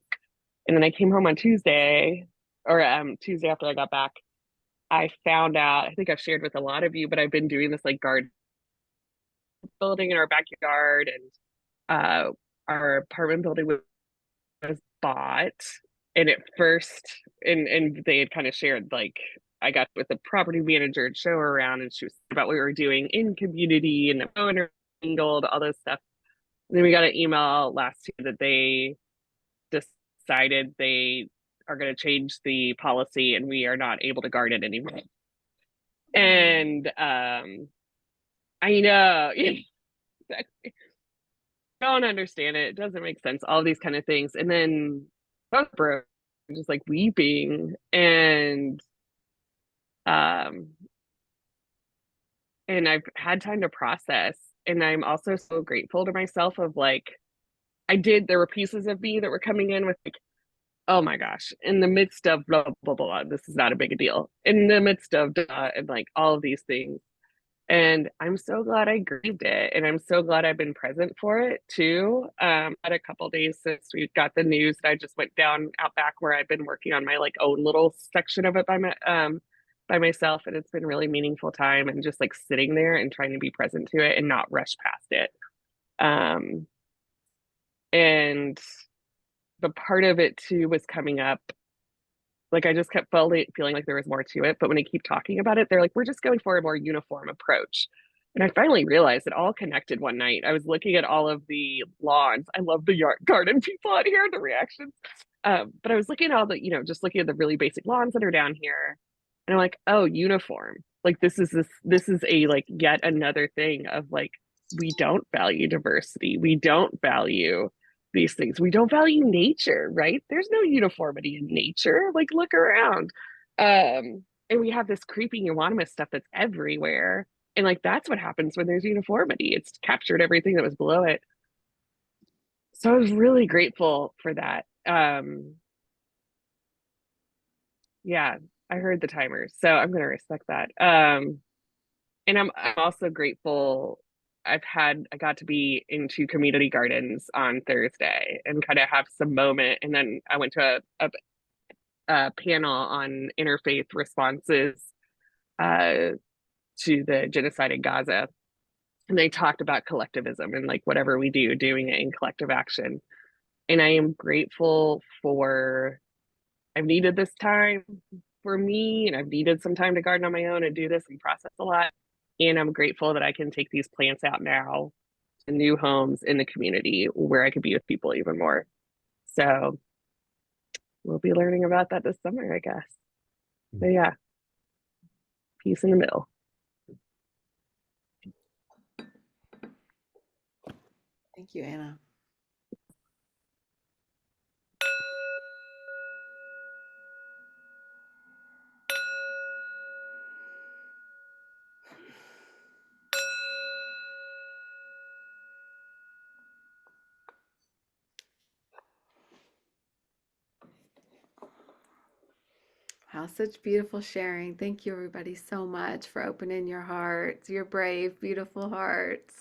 And then I came home on Tuesday after I got back. I found out, I think I've shared with a lot of you, but I've been doing this like garden building in our backyard, and our apartment building was bought. And at first, and they had kind of shared, like, I got with the property manager and show her around, and she was about what we were doing in community and the owner angled, all this stuff. And then we got an email last year that they decided they are going to change the policy, and we are not able to garden anymore. And I know, exactly. Don't understand it. It doesn't make sense. All these kind of things. And then broke, just like weeping, and I've had time to process. And I'm also so grateful to myself of like, there were pieces of me that were coming in with like, oh my gosh, in the midst of blah, blah, blah, this is not a big deal. In the midst of, and like all of these things. And I'm so glad I grieved it. And I'm so glad I've been present for it too. Had a couple days since we got the news that I just went down out back where I've been working on my like own little section of it by myself. And it's been really meaningful time, and just like sitting there and trying to be present to it and not rush past it. And the part of it too was coming up, like I just kept feeling like there was more to it. But when I keep talking about it, they're like, we're just going for a more uniform approach. And I finally realized it all connected one night. I was looking at all of the lawns. I love the garden people out here, the reactions. But I was looking at all the, just looking at the really basic lawns that are down here. And I'm like, oh, uniform. Like this is a like yet another thing of like, we don't value diversity. We don't value these things. We don't value nature, right? There's no uniformity in nature. Like look around. And we have this creeping euonymus stuff that's everywhere. And like that's what happens when there's uniformity. It's captured everything that was below it. So I was really grateful for that. Yeah, I heard the timer, so I'm gonna respect that. And I'm also grateful I got to be in 2 community gardens on Thursday and kind of have some moment. And then I went to a panel on interfaith responses to the genocide in Gaza. And they talked about collectivism and like whatever we do, doing it in collective action. And I am grateful for, I've needed this time for me, and I've needed some time to garden on my own and do this and process a lot. And I'm grateful that I can take these plants out now to new homes in the community where I could be with people even more. So we'll be learning about that this summer, I guess. But yeah, peace in the middle. Thank you, Anna. Wow, such beautiful sharing. Thank you, everybody, so much for opening your hearts, your brave, beautiful hearts.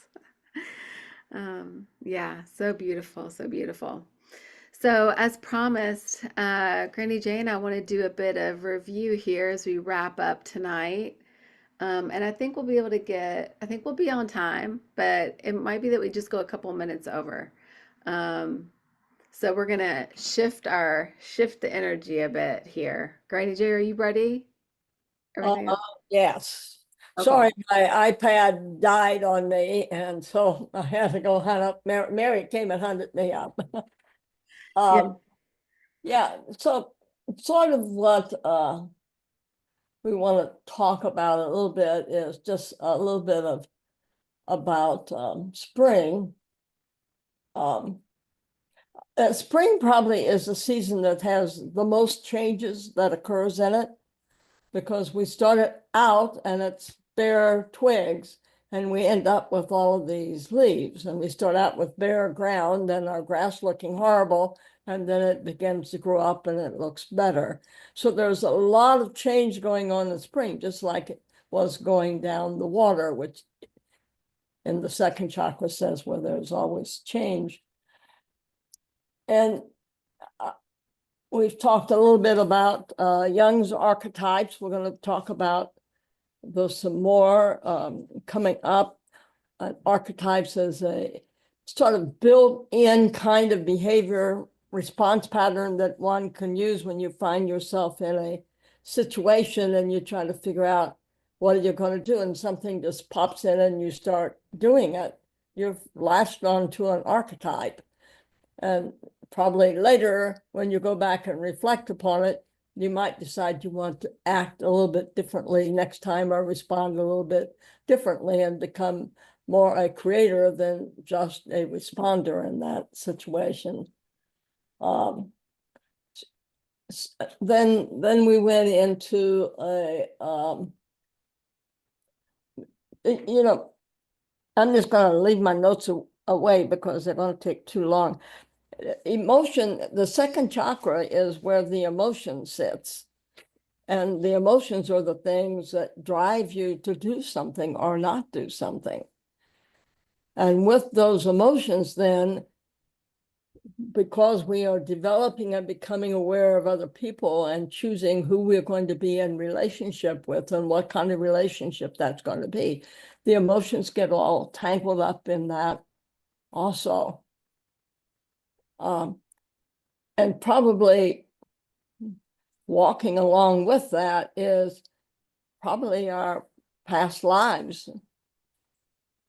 Yeah, so beautiful, so beautiful. So as promised, Granny Jane, I want to do a bit of review here as we wrap up tonight. And I think we'll be able to I think we'll be on time, but it might be that we just go a couple minutes over. So we're gonna shift the energy a bit here. Granny J, are you ready? Everything else? Yes. Okay. Sorry, my iPad died on me, and so I had to go hunt up. Mary came and hunted me up. Yeah, so sort of what we want to talk about a little bit is just a little bit of about spring. Spring probably is the season that has the most changes that occurs in it, because we started out and it's bare twigs and we end up with all of these leaves, and we start out with bare ground and our grass looking horrible, and then it begins to grow up and it looks better. So there's a lot of change going on in spring, just like it was going down the water, which in the second chakra says where there's always change. And we've talked a little bit about Jung's archetypes. We're going to talk about those some more coming up. Archetypes as a sort of built-in kind of behavior response pattern that one can use when you find yourself in a situation and you try to figure out what are you going to do, and something just pops in and you start doing it. You've latched onto an archetype. And probably later, when you go back and reflect upon it, you might decide you want to act a little bit differently next time, or respond a little bit differently and become more a creator than just a responder in that situation. Then we went into a, you know, I'm just going to leave my notes away because they're going to take too long. Emotion, the second chakra is where the emotion sits. And the emotions are the things that drive you to do something or not do something. And with those emotions, then, because we are developing and becoming aware of other people and choosing who we're going to be in relationship with and what kind of relationship that's going to be, the emotions get all tangled up in that also. And probably walking along with that is probably our past lives,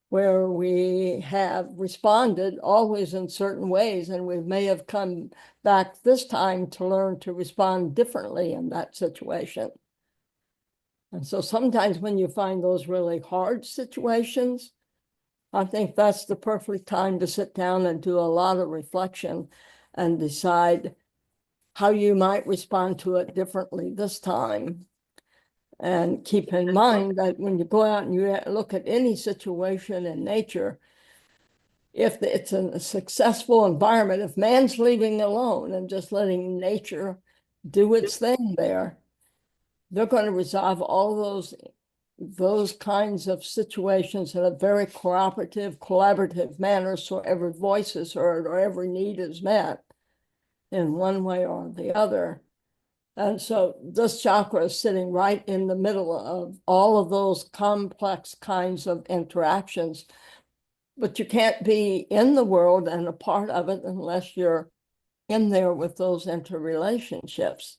where we have responded always in certain ways, and we may have come back this time to learn to respond differently in that situation. And so sometimes when you find those really hard situations, I think that's the perfect time to sit down and do a lot of reflection and decide how you might respond to it differently this time. And keep in mind that when you go out and you look at any situation in nature, if it's a successful environment, if man's leaving alone and just letting nature do its thing there, they're going to resolve all those those kinds of situations in a very cooperative, collaborative manner, so every voice is heard or every need is met in one way or the other. And so this chakra is sitting right in the middle of all of those complex kinds of interactions. But you can't be in the world and a part of it unless you're in there with those interrelationships,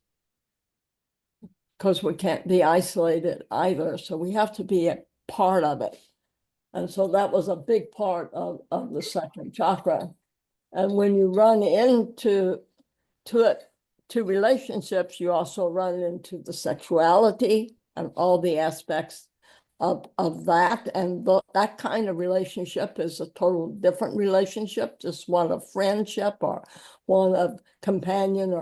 because we can't be isolated either. So we have to be a part of it. And so that was a big part of the second chakra. And when you run into relationships, you also run into the sexuality and all the aspects of that. And that kind of relationship is a total different relationship, just one of friendship or one of companion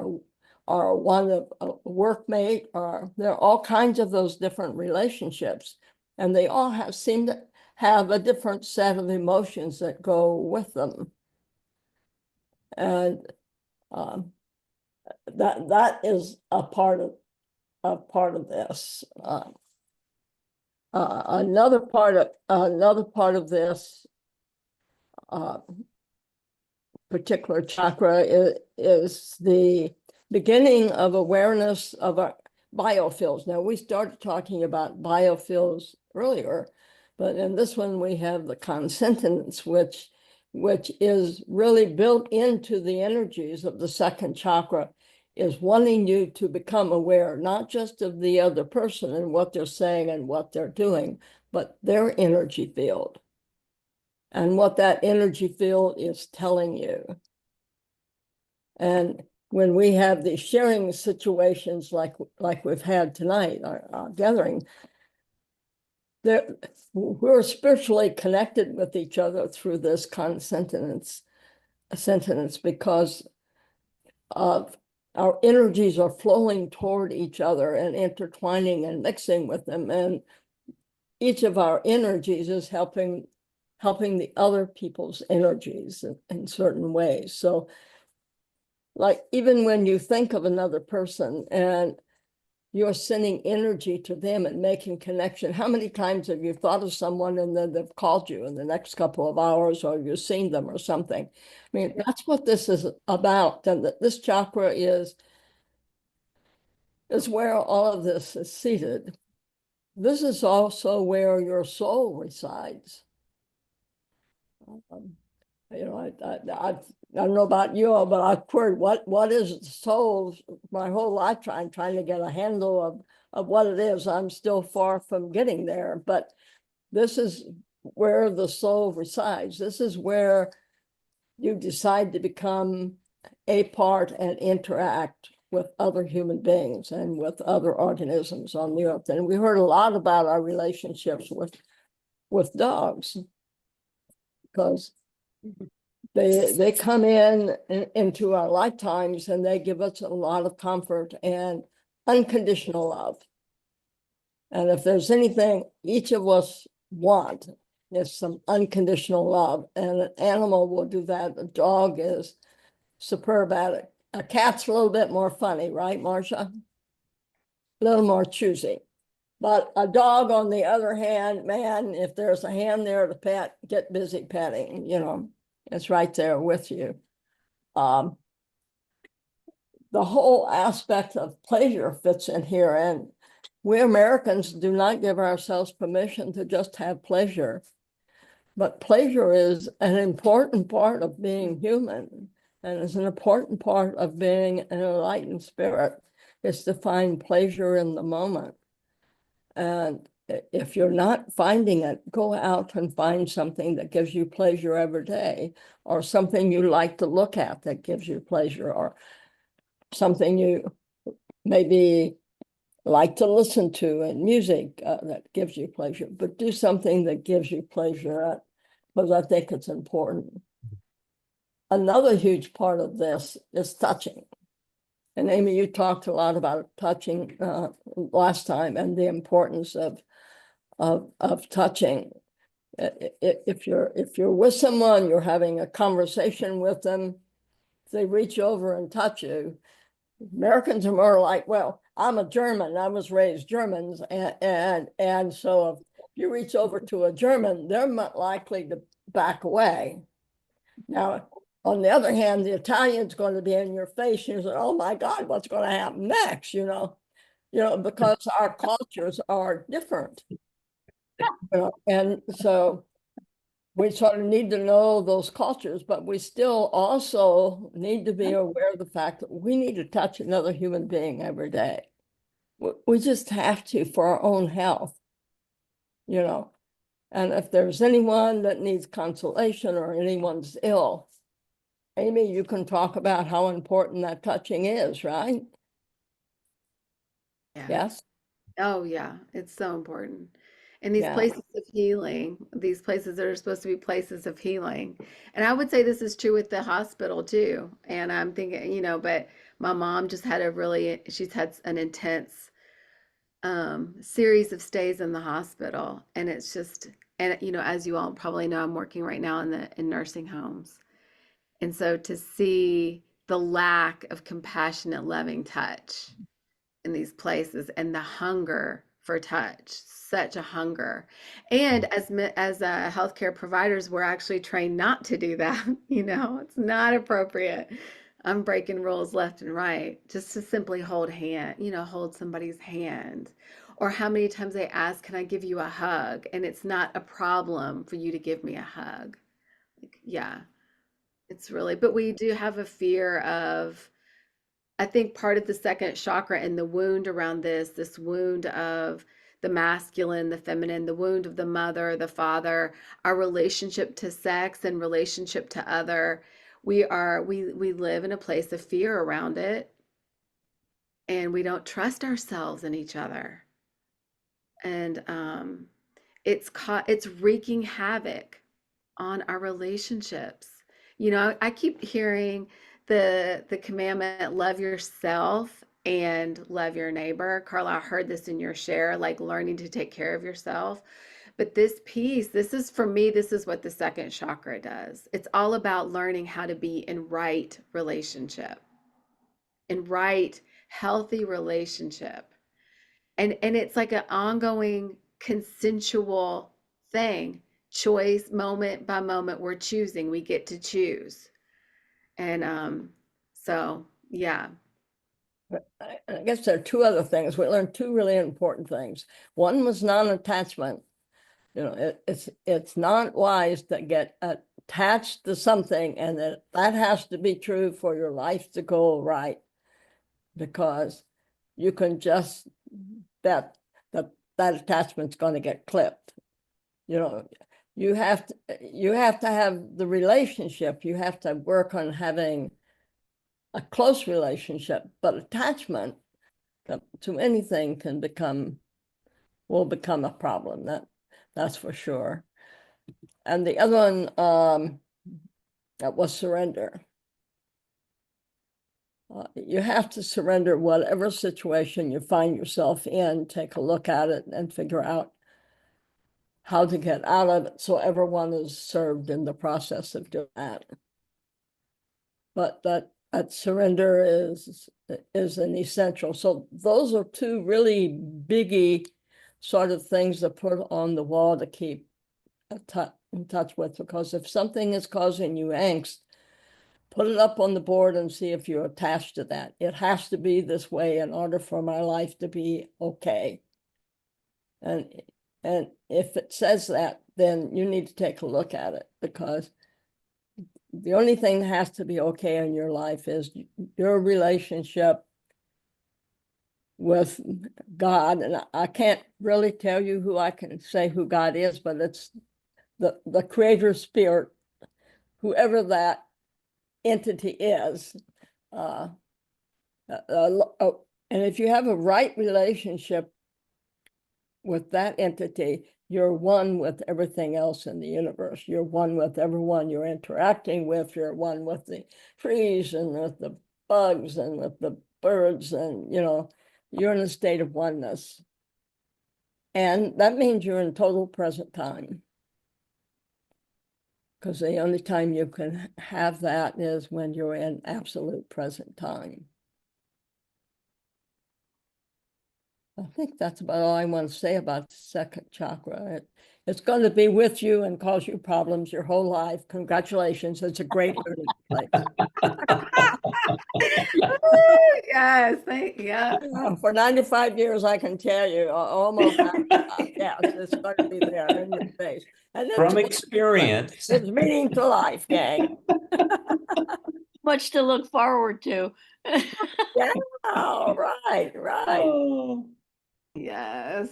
or one of a workmate, or there are all kinds of those different relationships. And they all seem to have a different set of emotions that go with them. And that is a part of this. Another part of this particular chakra is the beginning of awareness of our biofields. Now, we started talking about biofields earlier, but in this one we have the consentence, which is really built into the energies of the second chakra, is wanting you to become aware, not just of the other person and what they're saying and what they're doing, but their energy field and what that energy field is telling you. And when we have these sharing situations like we've had tonight, our gathering, we're spiritually connected with each other through this consentence because of our energies are flowing toward each other and intertwining and mixing with them. And each of our energies is helping the other people's energies in certain ways. So like even when you think of another person and you're sending energy to them and making connection, how many times have you thought of someone and then they've called you in the next couple of hours, or you've seen them or something? I mean, that's what this is about. And that this chakra is where all of this is seated. This is also where your soul resides. You know, I don't know about you, but I've queried what is the soul my whole lifetime, trying to get a handle of what it is. I'm still far from getting there, but this is where the soul resides. This is where you decide to become a part and interact with other human beings and with other organisms on the earth. And we heard a lot about our relationships with dogs, because they come into our lifetimes and they give us a lot of comfort and unconditional love. And if there's anything each of us want, is some unconditional love, and an animal will do that. A dog is superb at it. A cat's a little bit more funny, right, Marcia? A little more choosy. But a dog, on the other hand, man, if there's a hand there to pet, get busy petting, you know, it's right there with you. The whole aspect of pleasure fits in here, and we Americans do not give ourselves permission to just have pleasure. But pleasure is an important part of being human, and is an important part of being an enlightened spirit, is to find pleasure in the moment. And if you're not finding it, go out and find something that gives you pleasure every day, or something you like to look at that gives you pleasure, or something you maybe like to listen to in music that gives you pleasure. But do something that gives you pleasure, because I think it's important. Another huge part of this is touching. And Amy, you talked a lot about touching last time, and the importance of touching. If you're with someone, you're having a conversation with them, if they reach over and touch you, Americans are more like, well, I'm a German, I was raised Germans, and so if you reach over to a German, they're not likely to back away. Now, on the other hand, the Italian's going to be in your face. You say, "Oh my God, what's going to happen next?" Because our cultures are different. And so we sort of need to know those cultures, but we still also need to be aware of the fact that we need to touch another human being every day. We just have to for our own health. And if there's anyone that needs consolation or anyone's ill, Amy, you can talk about how important that touching is, right? Yeah. Yes. Oh, yeah. It's so important. And these Yeah. places of healing, these places that are supposed to be places of healing. And I would say this is true with the hospital too. And I'm thinking, but my mom just had she's had an intense series of stays in the hospital. And it's just, and as you all probably know, I'm working right now in nursing homes. And so to see the lack of compassionate, loving touch in these places and the hunger for touch, such a hunger. And as healthcare providers, we're actually trained not to do that. It's not appropriate. I'm breaking rules left and right just to simply hold somebody's hand. Or how many times they ask, "Can I give you a hug?" And it's not a problem for you to give me a hug. Yeah, but we do have a fear of, I think part of the second chakra and the wound around this wound of the masculine, the feminine, the wound of the mother, the father, our relationship to sex and relationship to other, we live in a place of fear around it, and we don't trust ourselves and each other. And it's wreaking havoc on our relationships. I keep hearing the commandment, love yourself and love your neighbor. Carla, I heard this in your share, like learning to take care of yourself. But this piece, this is for me, this is what the second chakra does. It's all about learning how to be in right relationship, in right, healthy relationship. And it's like an ongoing consensual thing, choice, moment by moment. We're choosing, we get to choose. And so yeah. I guess there are two other things. We learned two really important things. One was non-attachment. It's not wise to get attached to something, and that has to be true for your life to go right, because you can just bet that attachment's going to get clipped. You have to have the relationship. You have to work on having a close relationship, but attachment to anything will become a problem. That's for sure. And the other one, that was surrender. You have to surrender whatever situation you find yourself in, take a look at it and figure out how to get out of it so everyone is served in the process of doing that. But that surrender is an essential. So those are two really biggie sort of things to put on the wall to keep in touch with, because if something is causing you angst, put it up on the board and see if you're attached to that. It has to be this way in order for my life to be okay. And if it says that, then you need to take a look at it, because the only thing that has to be okay in your life is your relationship with God. And I can't really tell you who I can say who God is, but it's the creator spirit, whoever that entity is. And if you have a right relationship with that entity, you're one with everything else in the universe. You're one with everyone you're interacting with. You're one with the trees and with the bugs and with the birds, and you're in a state of oneness. And that means you're in total present time, because the only time you can have that is when you're in absolute present time. I think that's about all I want to say about the second chakra. It's going to be with you and cause you problems your whole life. Congratulations. It's a great learning place. Yes, yeah. For 95 years, I can tell you, almost 95, yes, it's going to be there in your face. And From experience. it's meaning to life, gang. Much to look forward to. Yeah, right. Oh. Yes.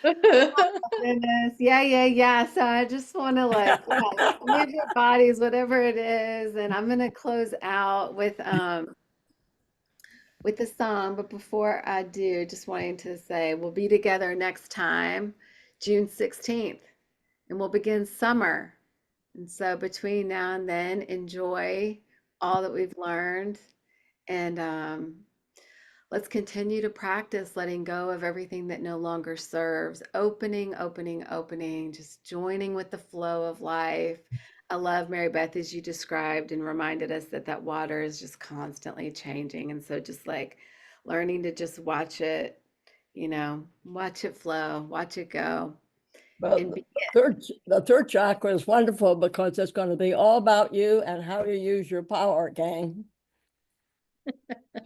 Oh, goodness. Yeah. So I just want to move your bodies, whatever it is, and I'm gonna close out with the song. But before I do, just wanting to say we'll be together next time, June 16th, and we'll begin summer. And so between now and then, enjoy all that we've learned, and let's continue to practice letting go of everything that no longer serves, opening, just joining with the flow of life. I love, Mary Beth, as you described and reminded us that water is just constantly changing. And so just like learning to just watch it, watch it flow, watch it go. But And the third chakra is wonderful because it's going to be all about you and how you use your power, gang.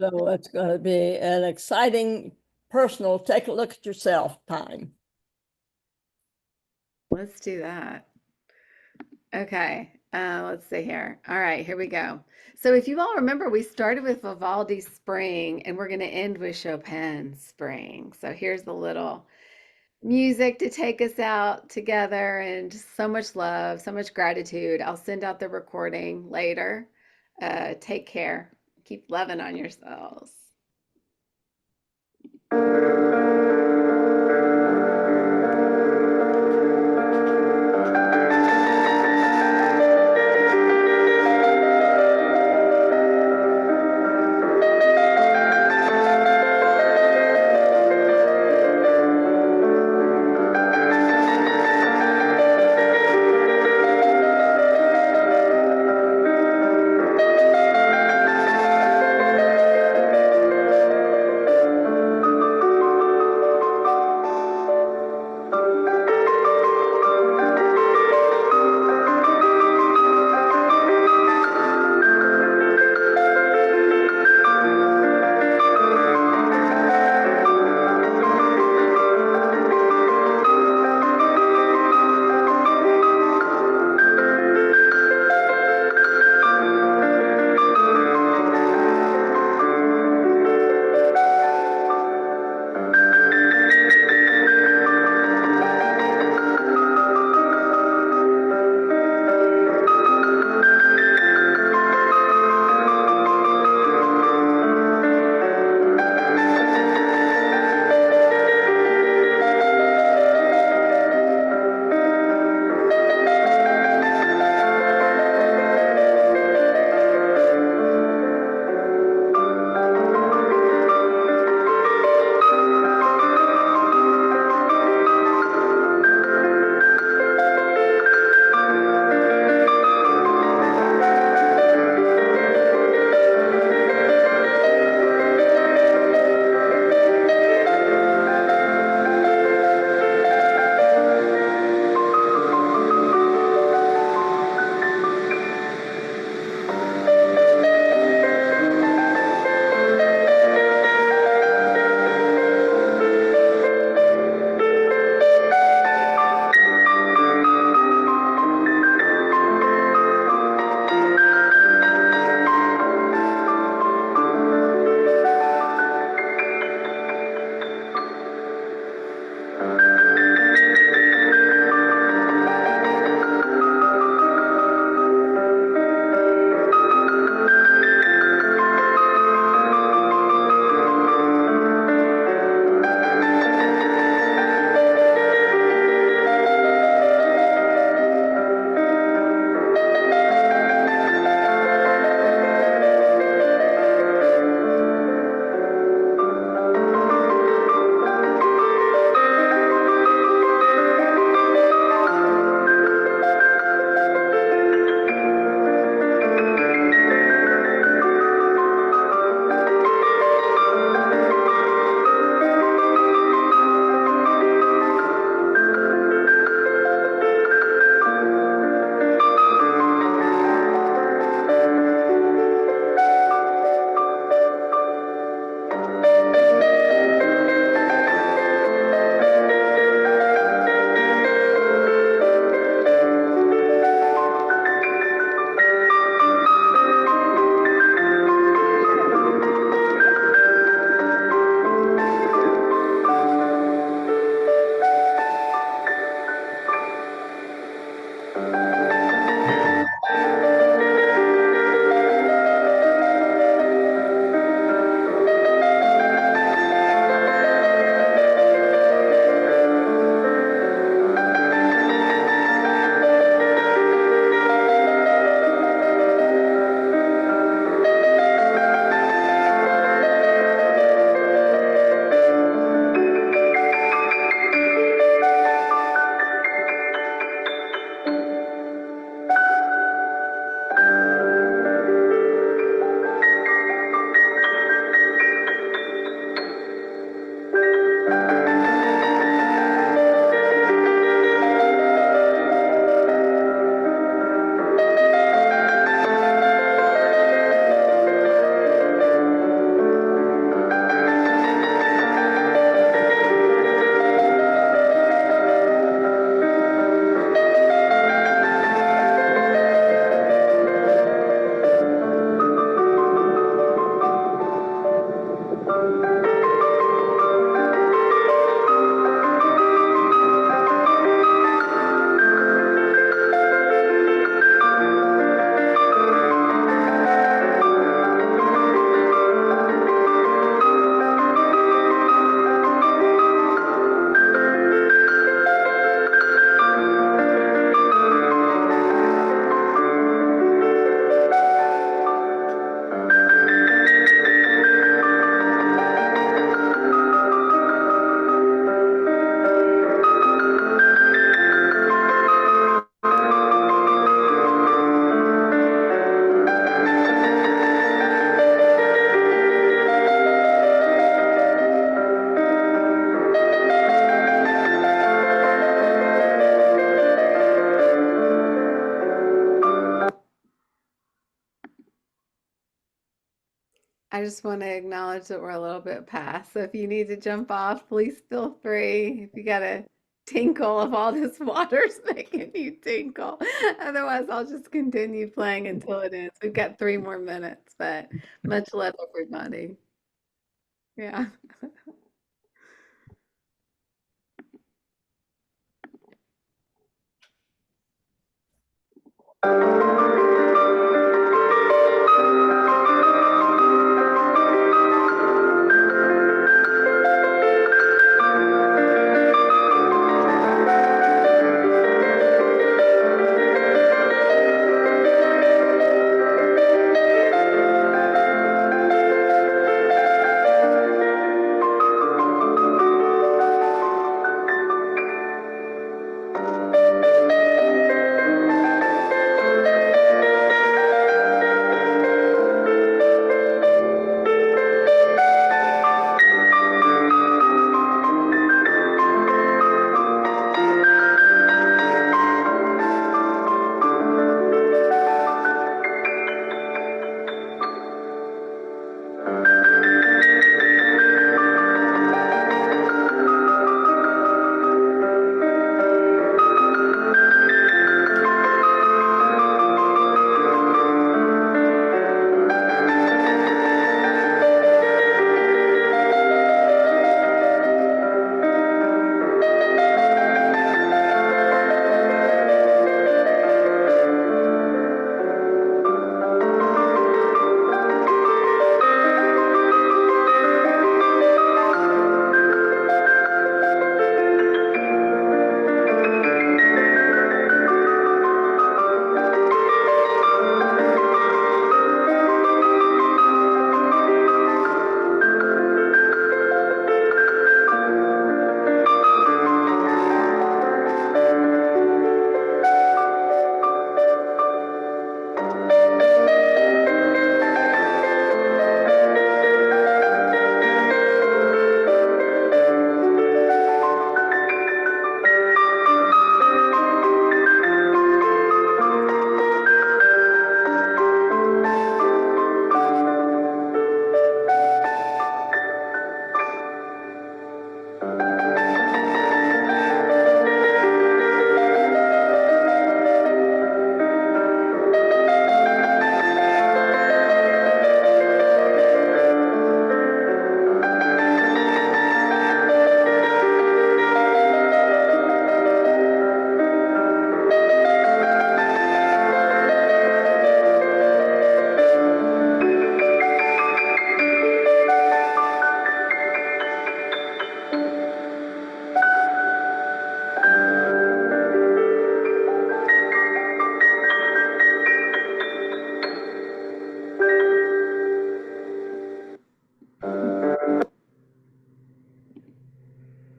So it's going to be an exciting, personal, take a look at yourself time. Let's do that. Okay, let's see here. All right, here we go. So if you all remember, we started with Vivaldi Spring and we're going to end with Chopin Spring. So here's the little music to take us out together, and just so much love, so much gratitude. I'll send out the recording later. Take care. Keep loving on yourselves. I just want to acknowledge that we're a little bit past. So if you need to jump off, please feel free. If you got a tinkle of all this water's making you tinkle. Otherwise, I'll just continue playing until it ends. We've got 3 more minutes, but much love, everybody. Yeah.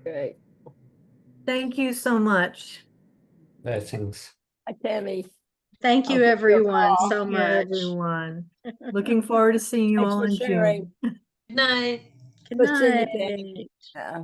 Great. Thank you so much. Blessings. Hi, Tammy. Thank I'll you, give you a everyone, call. so Thank you, much. everyone. Looking forward to seeing you Thanks all for in sharing. June. Good night. Good For seeing you, Tammy. night. Yeah.